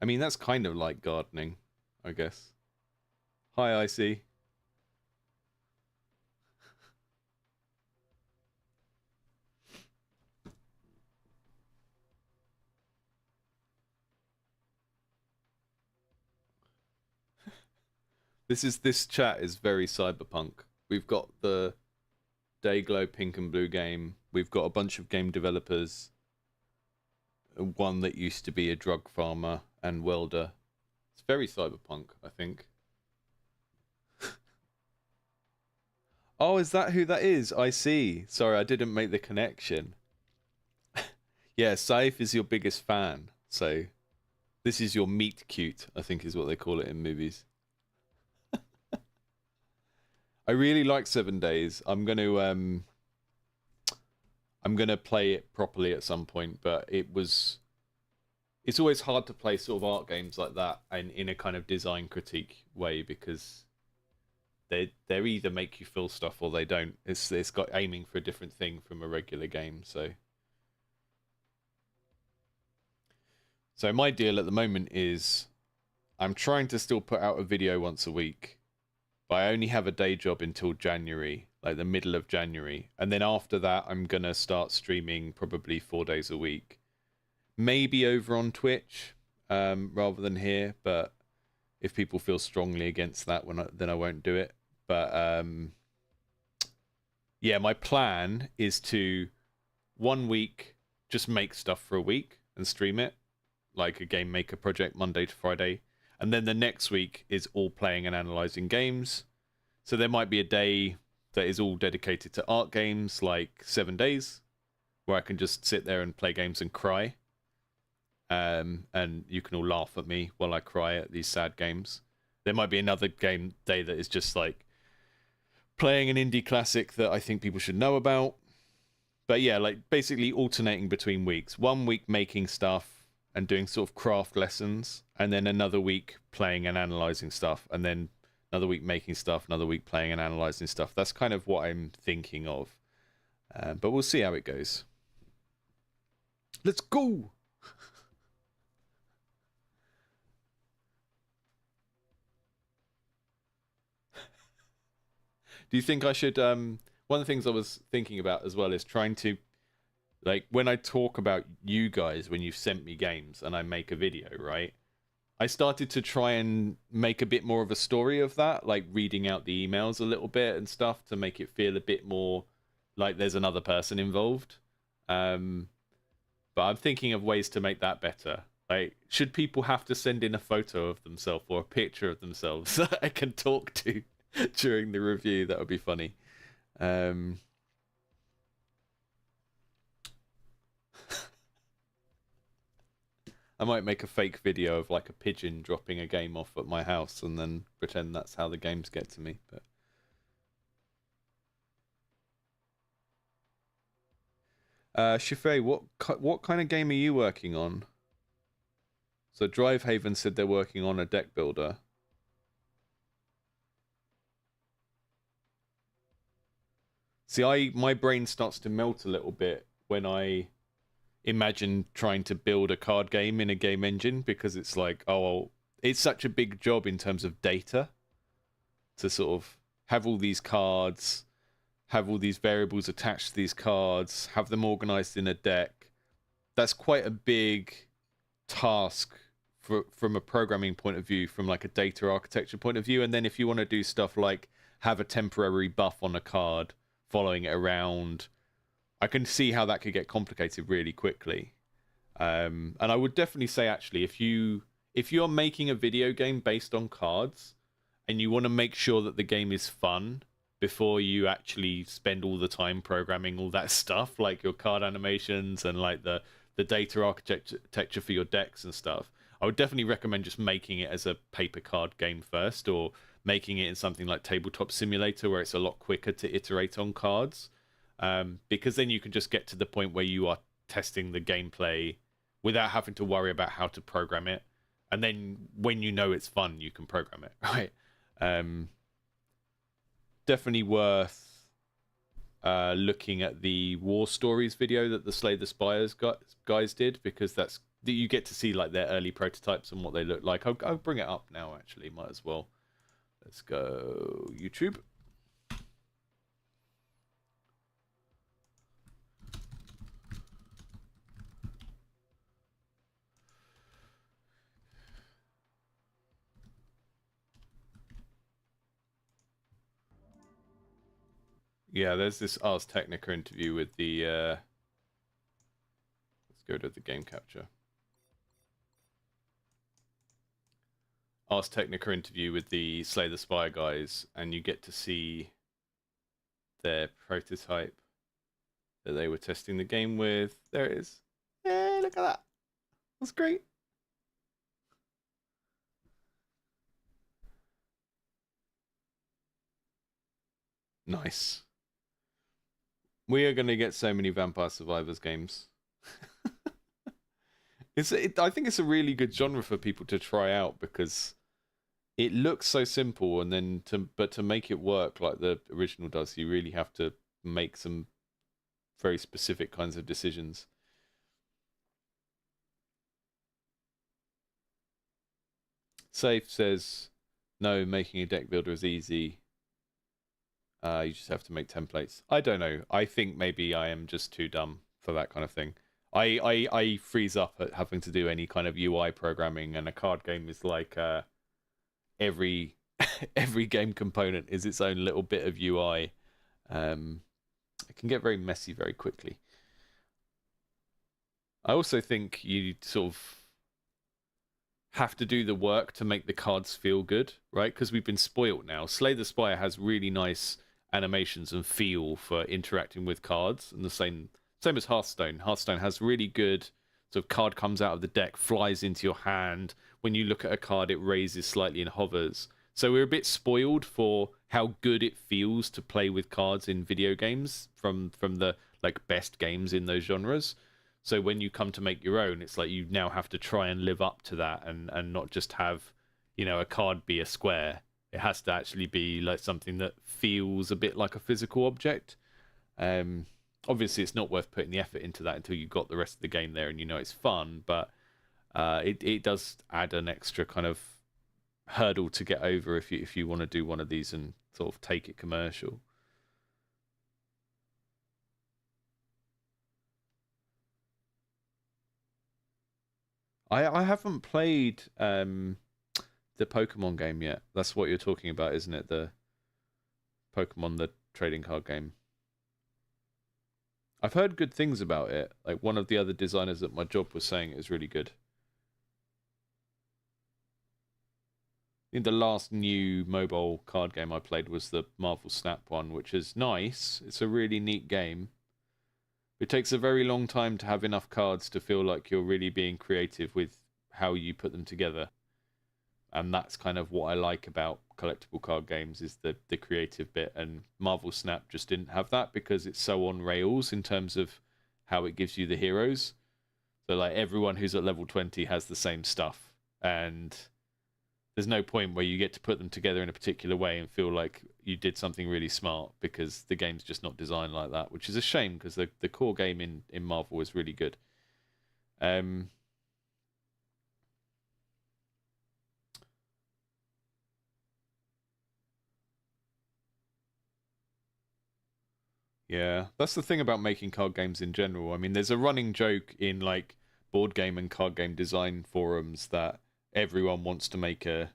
I mean, that's kind of like gardening, I guess. Hi, Icy. This chat is very cyberpunk. We've got the Dayglow pink and blue game. We've got a bunch of game developers. One that used to be a drug farmer and welder. It's very cyberpunk, I think. Oh, is that who that is? I see. Sorry, I didn't make the connection. Yeah, Saif is your biggest fan. So this is your meet cute, I think is what they call it in movies. I really like 7 Days. I'm gonna play it properly at some point, but it's always hard to play sort of art games like that and in a kind of design critique way, because they either make you feel stuff or they don't. It's got aiming for a different thing from a regular game, so my deal at the moment is I'm trying to still put out a video once a week. But I only have a day job until January, like the middle of January. And then after that, I'm going to start streaming probably 4 days a week. Maybe over on Twitch rather than here. But if people feel strongly against that, then I won't do it. But yeah, my plan is to 1 week just make stuff for a week and stream it. Like a game maker project, Monday to Friday. And then the next week is all playing and analysing games. So there might be a day that is all dedicated to art games, like 7 days, where I can just sit there and play games and cry. And you can all laugh at me while I cry at these sad games. There might be another game day that is just like playing an indie classic that I think people should know about. But yeah, like basically alternating between weeks. 1 week making stuff and doing sort of craft lessons, and then another week playing and analyzing stuff, and then another week making stuff, another week playing and analyzing stuff. That's kind of what I'm thinking of. But we'll see how it goes. Let's go! Do you think I should... one of the things I was thinking about as well is trying to... Like, when I talk about you guys, when you've sent me games and I make a video, right? I started to try and make a bit more of a story of that, like reading out the emails a little bit and stuff to make it feel a bit more like there's another person involved. But I'm thinking of ways to make that better. Like, should people have to send in a photo of themselves or a picture of themselves that I can talk to during the review? That would be funny. I might make a fake video of like a pigeon dropping a game off at my house and then pretend that's how the games get to me. But Shifei, what kind of game are you working on? So Drivehaven said they're working on a deck builder. See, my brain starts to melt a little bit when I imagine trying to build a card game in a game engine, because it's like, oh, well, it's such a big job in terms of data to sort of have all these cards, have all these variables attached to these cards, have them organized in a deck. That's quite a big task from a programming point of view, from like a data architecture point of view. And then if you want to do stuff like have a temporary buff on a card following it around, I can see how that could get complicated really quickly. And I would definitely say, actually, if you're making a video game based on cards and you want to make sure that the game is fun before you actually spend all the time programming all that stuff, like your card animations and like the data architecture for your decks and stuff, I would definitely recommend just making it as a paper card game first, or making it in something like Tabletop Simulator where it's a lot quicker to iterate on cards. Because then you can just get to the point where you are testing the gameplay without having to worry about how to program it. And then when you know it's fun, you can program it, right? Definitely worth looking at the War Stories video that the Slay the Spires guys did, because you get to see like their early prototypes and what they look like. I'll bring it up now, actually. Might as well. Let's go YouTube. Yeah, there's this Ars Technica interview with the... let's go to the game capture. Ars Technica interview with the Slay the Spire guys, and you get to see their prototype that they were testing the game with. There it is. Hey, look at that. That's great. Nice. We are going to get so many Vampire Survivors games. I think it's a really good genre for people to try out, because it looks so simple, and then to make it work like the original does, you really have to make some very specific kinds of decisions. Safe says, no, making a deck builder is easy. You just have to make templates. I don't know. I think maybe I am just too dumb for that kind of thing. I freeze up at having to do any kind of UI programming, and a card game is like every game component is its own little bit of UI. It can get very messy very quickly. I also think you sort of have to do the work to make the cards feel good, right? Because we've been spoilt now. Slay the Spire has really nice animations and feel for interacting with cards, and the same as Hearthstone. Hearthstone has really good sort of card comes out of the deck, flies into your hand. When you look at a card, it raises slightly and hovers. So we're a bit spoiled for how good it feels to play with cards in video games from the like best games in those genres. So when you come to make your own, it's like you now have to try and live up to that and not just have, a card be a square. It has to actually be like something that feels a bit like a physical object. Obviously, it's not worth putting the effort into that until you've got the rest of the game there and it's fun, but it does add an extra kind of hurdle to get over if you want to do one of these and sort of take it commercial. I haven't played the Pokemon game yet. That's what you're talking about, isn't it? The Pokemon, the trading card game. I've heard good things about it. Like one of the other designers at my job was saying it was really good. I think the last new mobile card game I played was the Marvel Snap one, which is nice. It's a really neat game. It takes a very long time to have enough cards to feel like you're really being creative with how you put them together. And that's kind of what I like about collectible card games is the creative bit. And Marvel Snap just didn't have that because it's so on rails in terms of how it gives you the heroes. So like everyone who's at level 20 has the same stuff. And there's no point where you get to put them together in a particular way and feel like you did something really smart because the game's just not designed like that, which is a shame because the core game in Marvel is really good. Yeah, that's the thing about making card games in general. I mean, there's a running joke in like board game and card game design forums that everyone wants to make a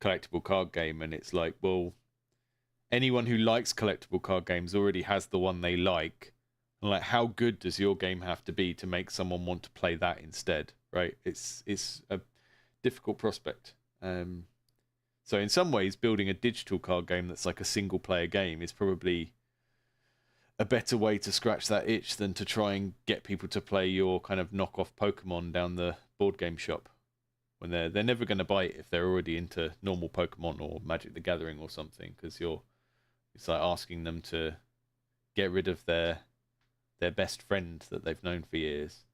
collectible card game, and it's like, well, anyone who likes collectible card games already has the one they like. And like, how good does your game have to be to make someone want to play that instead, right? It's a difficult prospect. So in some ways, building a digital card game that's like a single player game is probably a better way to scratch that itch than to try and get people to play your kind of knockoff Pokemon down the board game shop. When they're never going to buy it if they're already into normal Pokemon or Magic the Gathering or something, because it's like asking them to get rid of their best friend that they've known for years.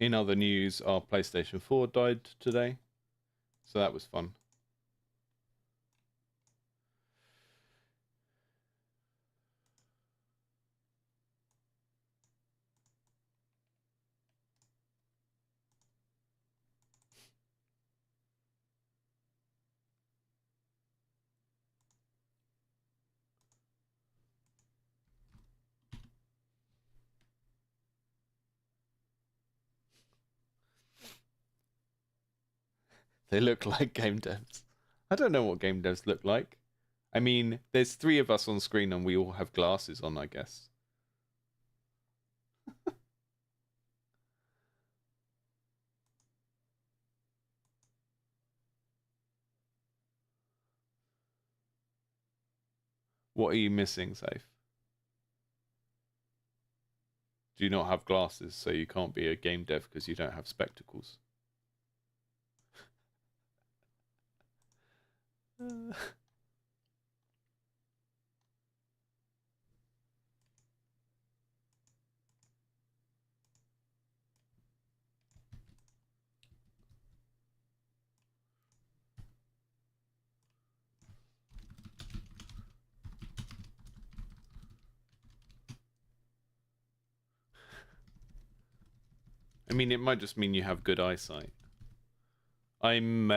In other news, our PlayStation 4 died today, so that was fun. They look like game devs. I don't know what game devs look like. I mean, there's three of us on screen and we all have glasses on, I guess. What are you missing, Safe? Do you not have glasses, so you can't be a game dev because you don't have spectacles? I mean, it might just mean you have good eyesight. I'm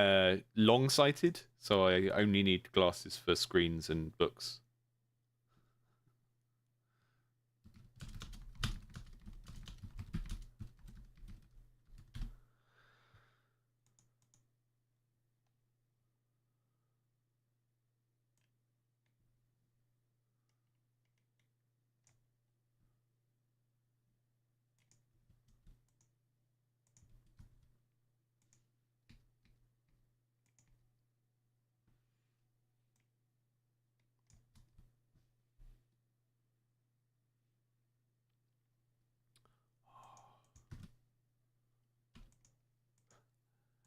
long-sighted, so I only need glasses for screens and books.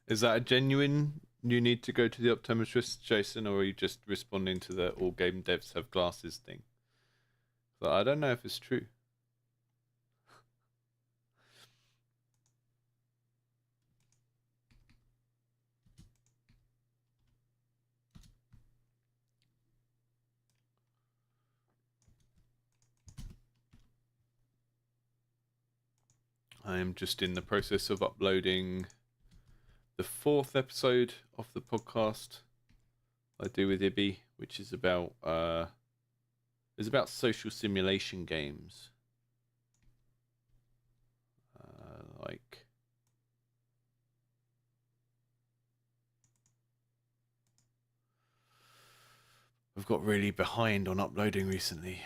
Is that a genuine you need to go to the optometrist, Jason, or are you just responding to the all game devs have glasses thing? But I don't know if it's true. I am just in the process of uploading the 4th episode of the podcast I do with Ibby, which is about social simulation games. Like I've got really behind on uploading recently.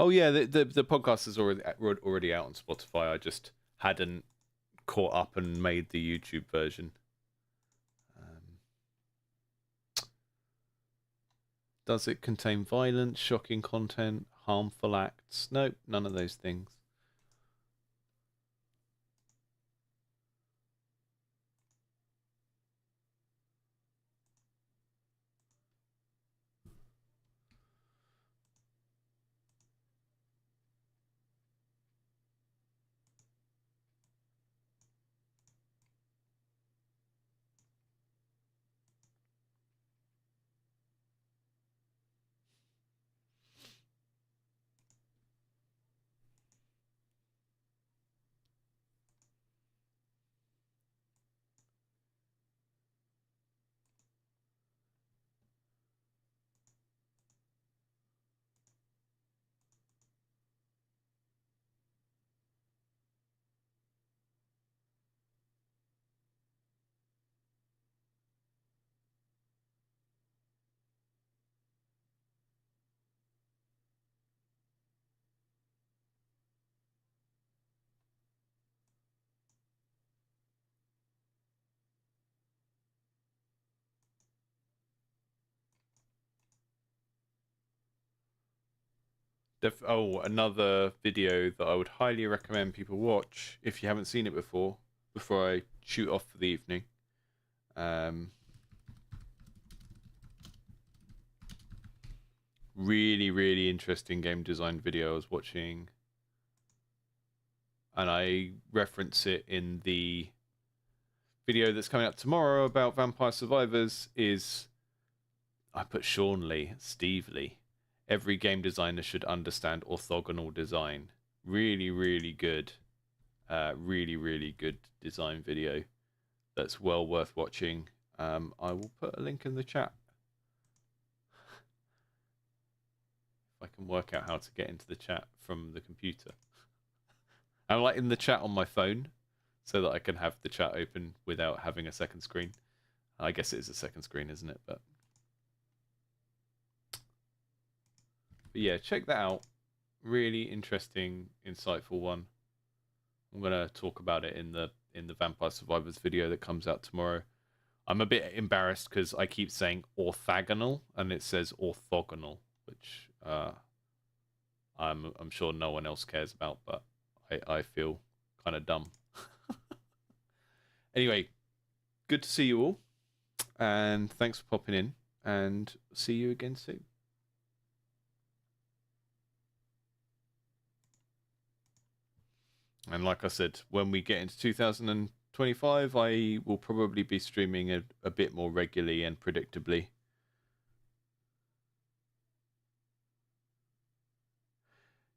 Oh yeah, the podcast is already out on Spotify. I just hadn't caught up and made the YouTube version. Does it contain violence, shocking content, harmful acts? Nope, none of those things. Another video that I would highly recommend people watch if you haven't seen it before I shoot off for the evening. Really, really interesting game design video I was watching, and I reference it in the video that's coming out tomorrow about Vampire Survivors. Is I put Sean Lee, Steve Lee. Every game designer should understand orthogonal design. Really, really good. Really, really good design video. That's well worth watching. I will put a link in the chat. If I can work out how to get into the chat from the computer. I'm like in the chat on my phone so that I can have the chat open without having a second screen. I guess it is a second screen, isn't it? But yeah, check that out. Really interesting, insightful one. I'm gonna talk about it in the Vampire Survivors video that comes out tomorrow. I'm a bit embarrassed because I keep saying orthogonal and it says orthogonal, which I'm sure no one else cares about, but I feel kind of dumb. Anyway, good to see you all, and thanks for popping in, and see you again soon. And like I said, when we get into 2025, I will probably be streaming a bit more regularly and predictably.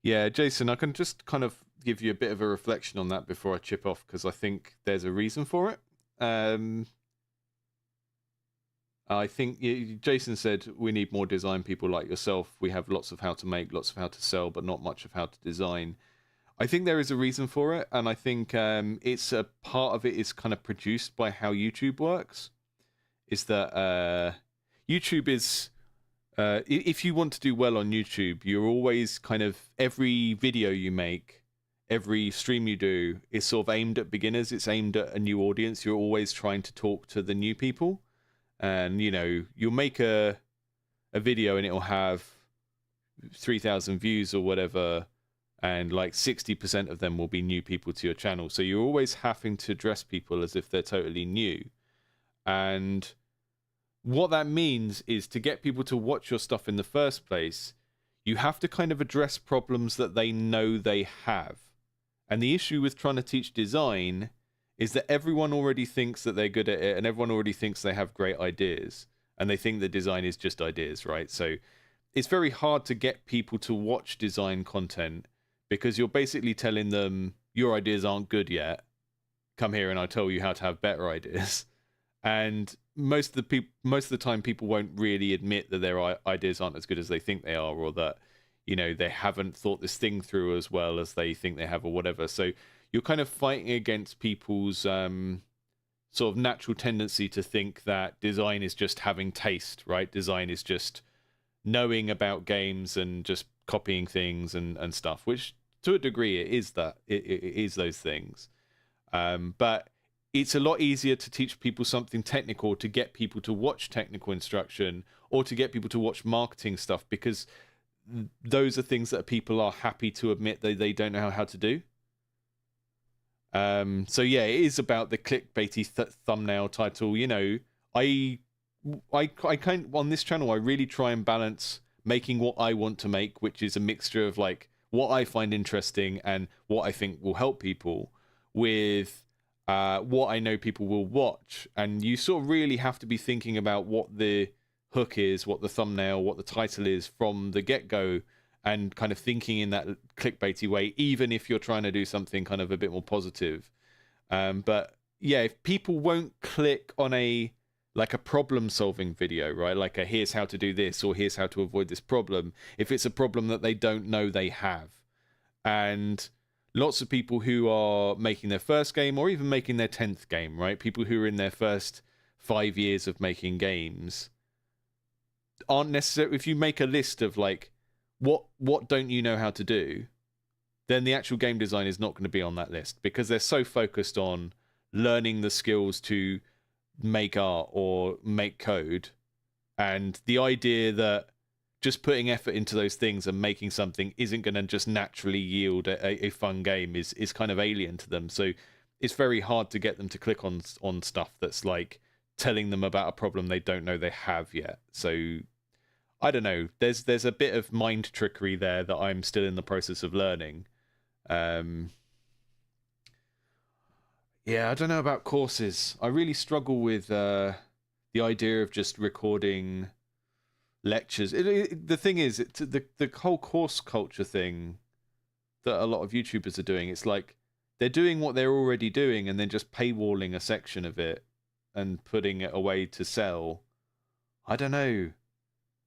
Yeah, Jason, I can just kind of give you a bit of a reflection on that before I chip off, because I think there's a reason for it. I think Jason said we need more design people like yourself. We have lots of how to make, lots of how to sell, but not much of how to design. I think there is a reason for it, and I think it's a part of it is kind of produced by how YouTube works. Is that YouTube is if you want to do well on YouTube, you're always kind of every video you make, every stream you do is sort of aimed at beginners. It's aimed at a new audience. You're always trying to talk to the new people, and you'll make a video and it'll have 3,000 views or whatever, and like 60% of them will be new people to your channel. So you're always having to address people as if they're totally new. And what that means is to get people to watch your stuff in the first place, you have to kind of address problems that they know they have. And the issue with trying to teach design is that everyone already thinks that they're good at it, and everyone already thinks they have great ideas, and they think that design is just ideas, right? So it's very hard to get people to watch design content because you're basically telling them your ideas aren't good yet. Come here and I'll tell you how to have better ideas. And most of the time people won't really admit that their ideas aren't as good as they think they are, or that they haven't thought this thing through as well as they think they have, or whatever. So you're kind of fighting against people's sort of natural tendency to think that design is just having taste, right? Design is just knowing about games and just copying things and stuff, which to a degree it is that. It is those things. But it's a lot easier to teach people something technical, to get people to watch technical instruction, or to get people to watch marketing stuff, because those are things that people are happy to admit that they don't know how to do. So yeah, it is about the clickbaity thumbnail title. I kind on this channel, I really try and balance making what I want to make, which is a mixture of like what I find interesting and what I think will help people, with what I know people will watch. And you sort of really have to be thinking about what the hook is, what the thumbnail, what the title is from the get-go, and kind of thinking in that clickbaity way, even if you're trying to do something kind of a bit more positive. But yeah, if people won't click on a problem-solving video, right? Like a here's how to do this, or here's how to avoid this problem, if it's a problem that they don't know they have. And lots of people who are making their first game, or even making their 10th game, right? People who are in their first 5 years of making games aren't necessarily, if you make a list of like, what don't you know how to do, then the actual game design is not going to be on that list, because they're so focused on learning the skills to make art or make code. And the idea that just putting effort into those things and making something isn't going to just naturally yield a fun game is kind of alien to them. So it's very hard to get them to click on stuff that's like telling them about a problem they don't know they have yet. So I don't know. There's a bit of mind trickery there that I'm still in the process of learning. Yeah, I don't know about courses. I really struggle with the idea of just recording lectures. The thing is, the whole course culture thing that a lot of YouTubers are doing, it's like they're doing what they're already doing and then just paywalling a section of it and putting it away to sell. I don't know.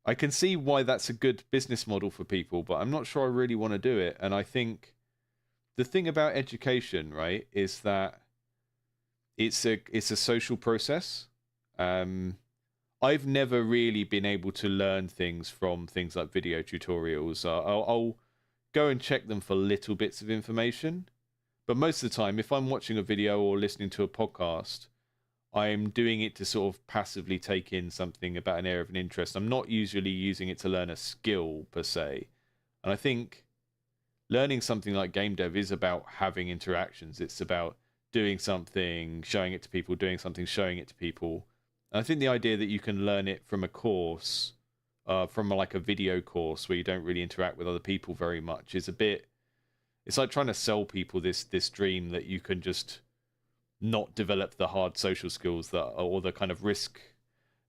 I can see why that's a good business model for people, but I'm not sure I really want to do it. And I think the thing about education, right, is that it's a social process. I've never really been able to learn things from things like video tutorials. I'll go and check them for little bits of information, but most of the time, if I'm watching a video or listening to a podcast, I'm doing it to sort of passively take in something about an area of an interest. I'm not usually using it to learn a skill per se. And I think learning something like game dev is about having interactions. It's about doing something, showing it to people, doing something, showing it to people. And I think the idea that you can learn it from a course, from like a video course where you don't really interact with other people very much, is a bit it's like trying to sell people this dream that you can just not develop the hard social skills that, or the kind of risk,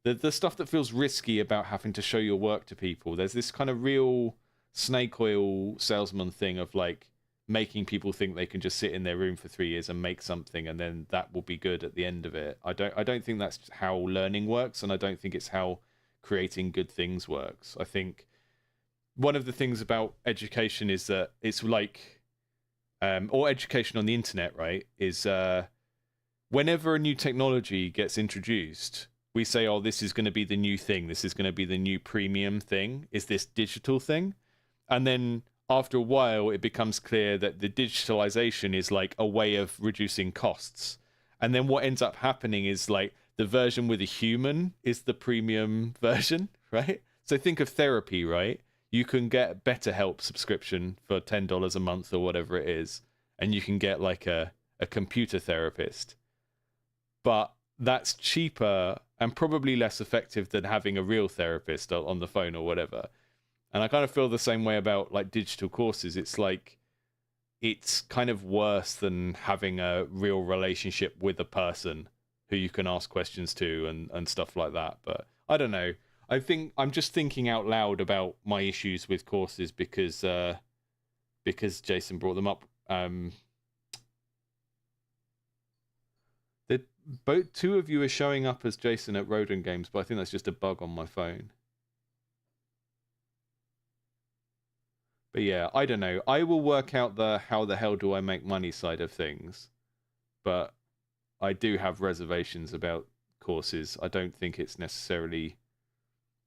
the stuff that feels risky about having to show your work to people. There's this kind of real snake oil salesman thing of like making people think they can just sit in their room for 3 years and make something and then that will be good at the end of it. I don't think that's how learning works, and I don't think it's how creating good things works. I think one of the things about education is that it's like or education on the internet, right, is whenever a new technology gets introduced, we say, oh, this is going to be the new thing, this is going to be the new premium thing, is this digital thing. And then after a while, it becomes clear that the digitalization is like a way of reducing costs. And then what ends up happening is like the version with a human is the premium version, right? So think of therapy, right? You can get BetterHelp subscription for $10 a month or whatever it is, and you can get like a computer therapist. But that's cheaper and probably less effective than having a real therapist on the phone or whatever. And I kind of feel the same way about like digital courses. It's like, it's kind of worse than having a real relationship with a person who you can ask questions to and stuff like that. But I don't know. I think I'm just thinking out loud about my issues with courses because Jason brought them up. Both two of you are showing up as Jason at Rodent Games, but I think that's just a bug on my phone. But yeah, I don't know. I will work out the how the hell do I make money side of things, but I do have reservations about courses. I don't think it's necessarily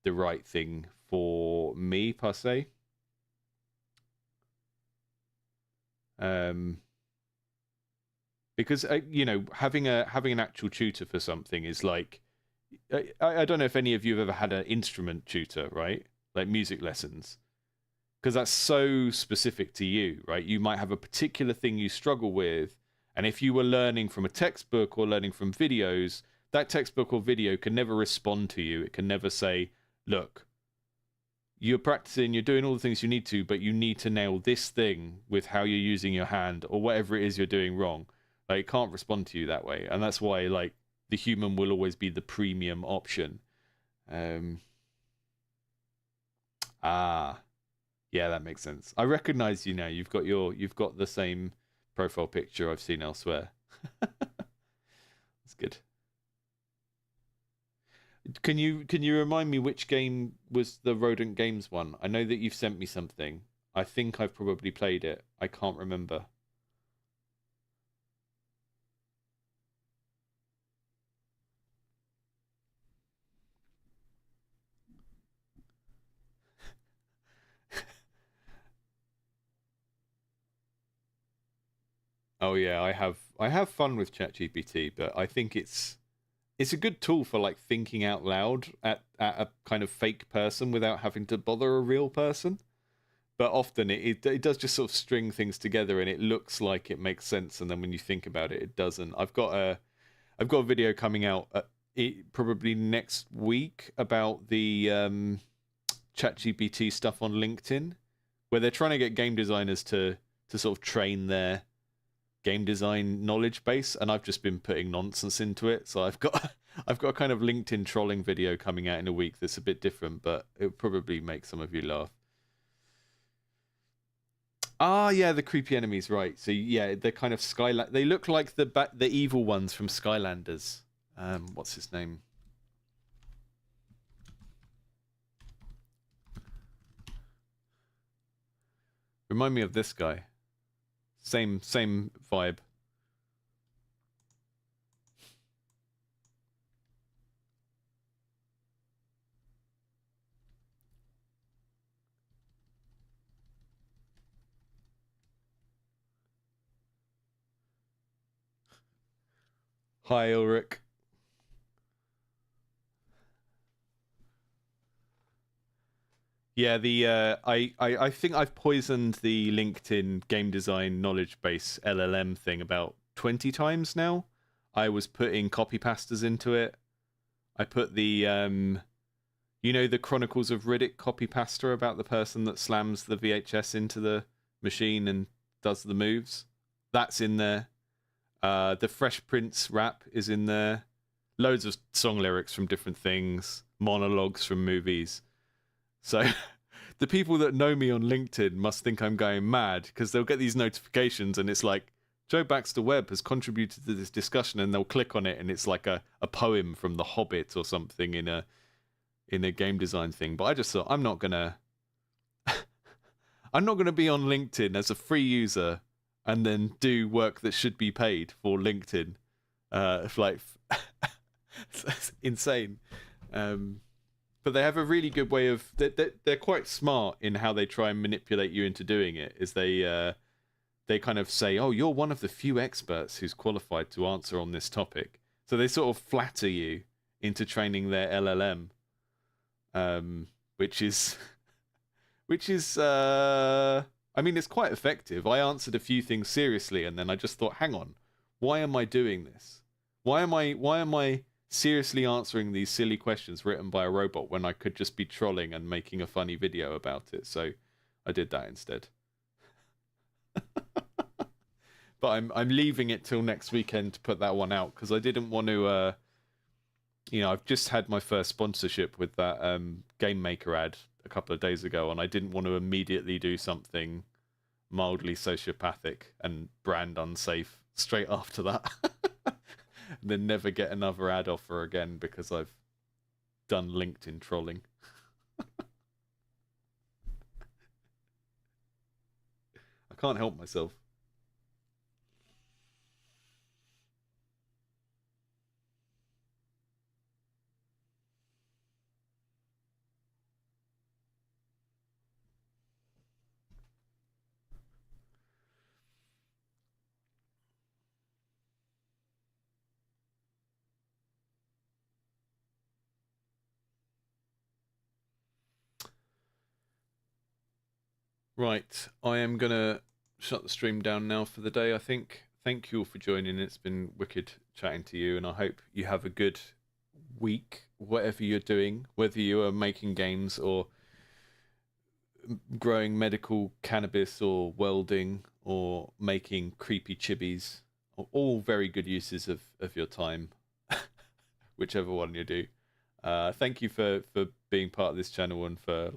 the right thing for me per se. Because you know, having an actual tutor for something is like, I don't know if any of you have ever had an instrument tutor, right? Like music lessons, because that's so specific to you, right? You might have a particular thing you struggle with, and if you were learning from a textbook or learning from videos, that textbook or video can never respond to you. It can never say, look, you're practicing, you're doing all the things you need to, but you need to nail this thing with how you're using your hand or whatever it is you're doing wrong. Like, it can't respond to you that way. And that's why, like, the human will always be the premium option. Yeah, that makes sense. I recognize you now. You've got the same profile picture I've seen elsewhere. That's good. Can you remind me which game was the Rodent Games one? I know that you've sent me something. I think I've probably played it. I can't remember. Oh yeah, I have fun with ChatGPT, but I think it's a good tool for like thinking out loud at a kind of fake person without having to bother a real person. But often it does just sort of string things together and it looks like it makes sense, and then when you think about it, it doesn't. I've got a video coming out probably next week about the ChatGPT stuff on LinkedIn, where they're trying to get game designers to sort of train their game design knowledge base, and I've just been putting nonsense into it. So I've got a kind of LinkedIn trolling video coming out in a week that's a bit different, but it'll probably make some of you laugh. Ah, yeah, the creepy enemies, right? So yeah, they're kind of Skyland. They look like the evil ones from Skylanders. What's his name? Remind me of this guy. Same vibe. Hi, Ulrich. Yeah, I think I've poisoned the LinkedIn game design knowledge base LLM thing about 20 times now. I was putting copy pastas into it. I put the the Chronicles of Riddick copy pasta about the person that slams the VHS into the machine and does the moves. That's in there. The Fresh Prince rap is in there. Loads of song lyrics from different things, monologues from movies. So the people that know me on LinkedIn must think I'm going mad because they'll get these notifications and it's like, Joe Baxter Webb has contributed to this discussion, and they'll click on it and it's like a poem from The Hobbit or something in a game design thing. But I just thought I'm not gonna be on LinkedIn as a free user and then do work that should be paid for LinkedIn. It's insane. But they have a really good way of... They're quite smart in how they try and manipulate you into doing it. Is they kind of say, oh, you're one of the few experts who's qualified to answer on this topic. So they sort of flatter you into training their LLM, which is... I mean, it's quite effective. I answered a few things seriously, and then I just thought, hang on, why am I doing this? Why am I seriously answering these silly questions written by a robot when I could just be trolling and making a funny video about it? So I did that instead. But I'm leaving it till next weekend to put that one out because I didn't want to. I've just had my first sponsorship with that Game Maker ad a couple of days ago, and I didn't want to immediately do something mildly sociopathic and brand unsafe straight after that. And then never get another ad offer again because I've done LinkedIn trolling. I can't help myself. Right, I am going to shut the stream down now for the day, I think. Thank you all for joining. It's been wicked chatting to you, and I hope you have a good week, whatever you're doing, whether you are making games or growing medical cannabis or welding or making creepy chibis. All very good uses of your time, whichever one you do. Thank you for being part of this channel and for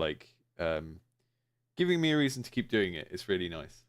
giving me a reason to keep doing it. It's really nice.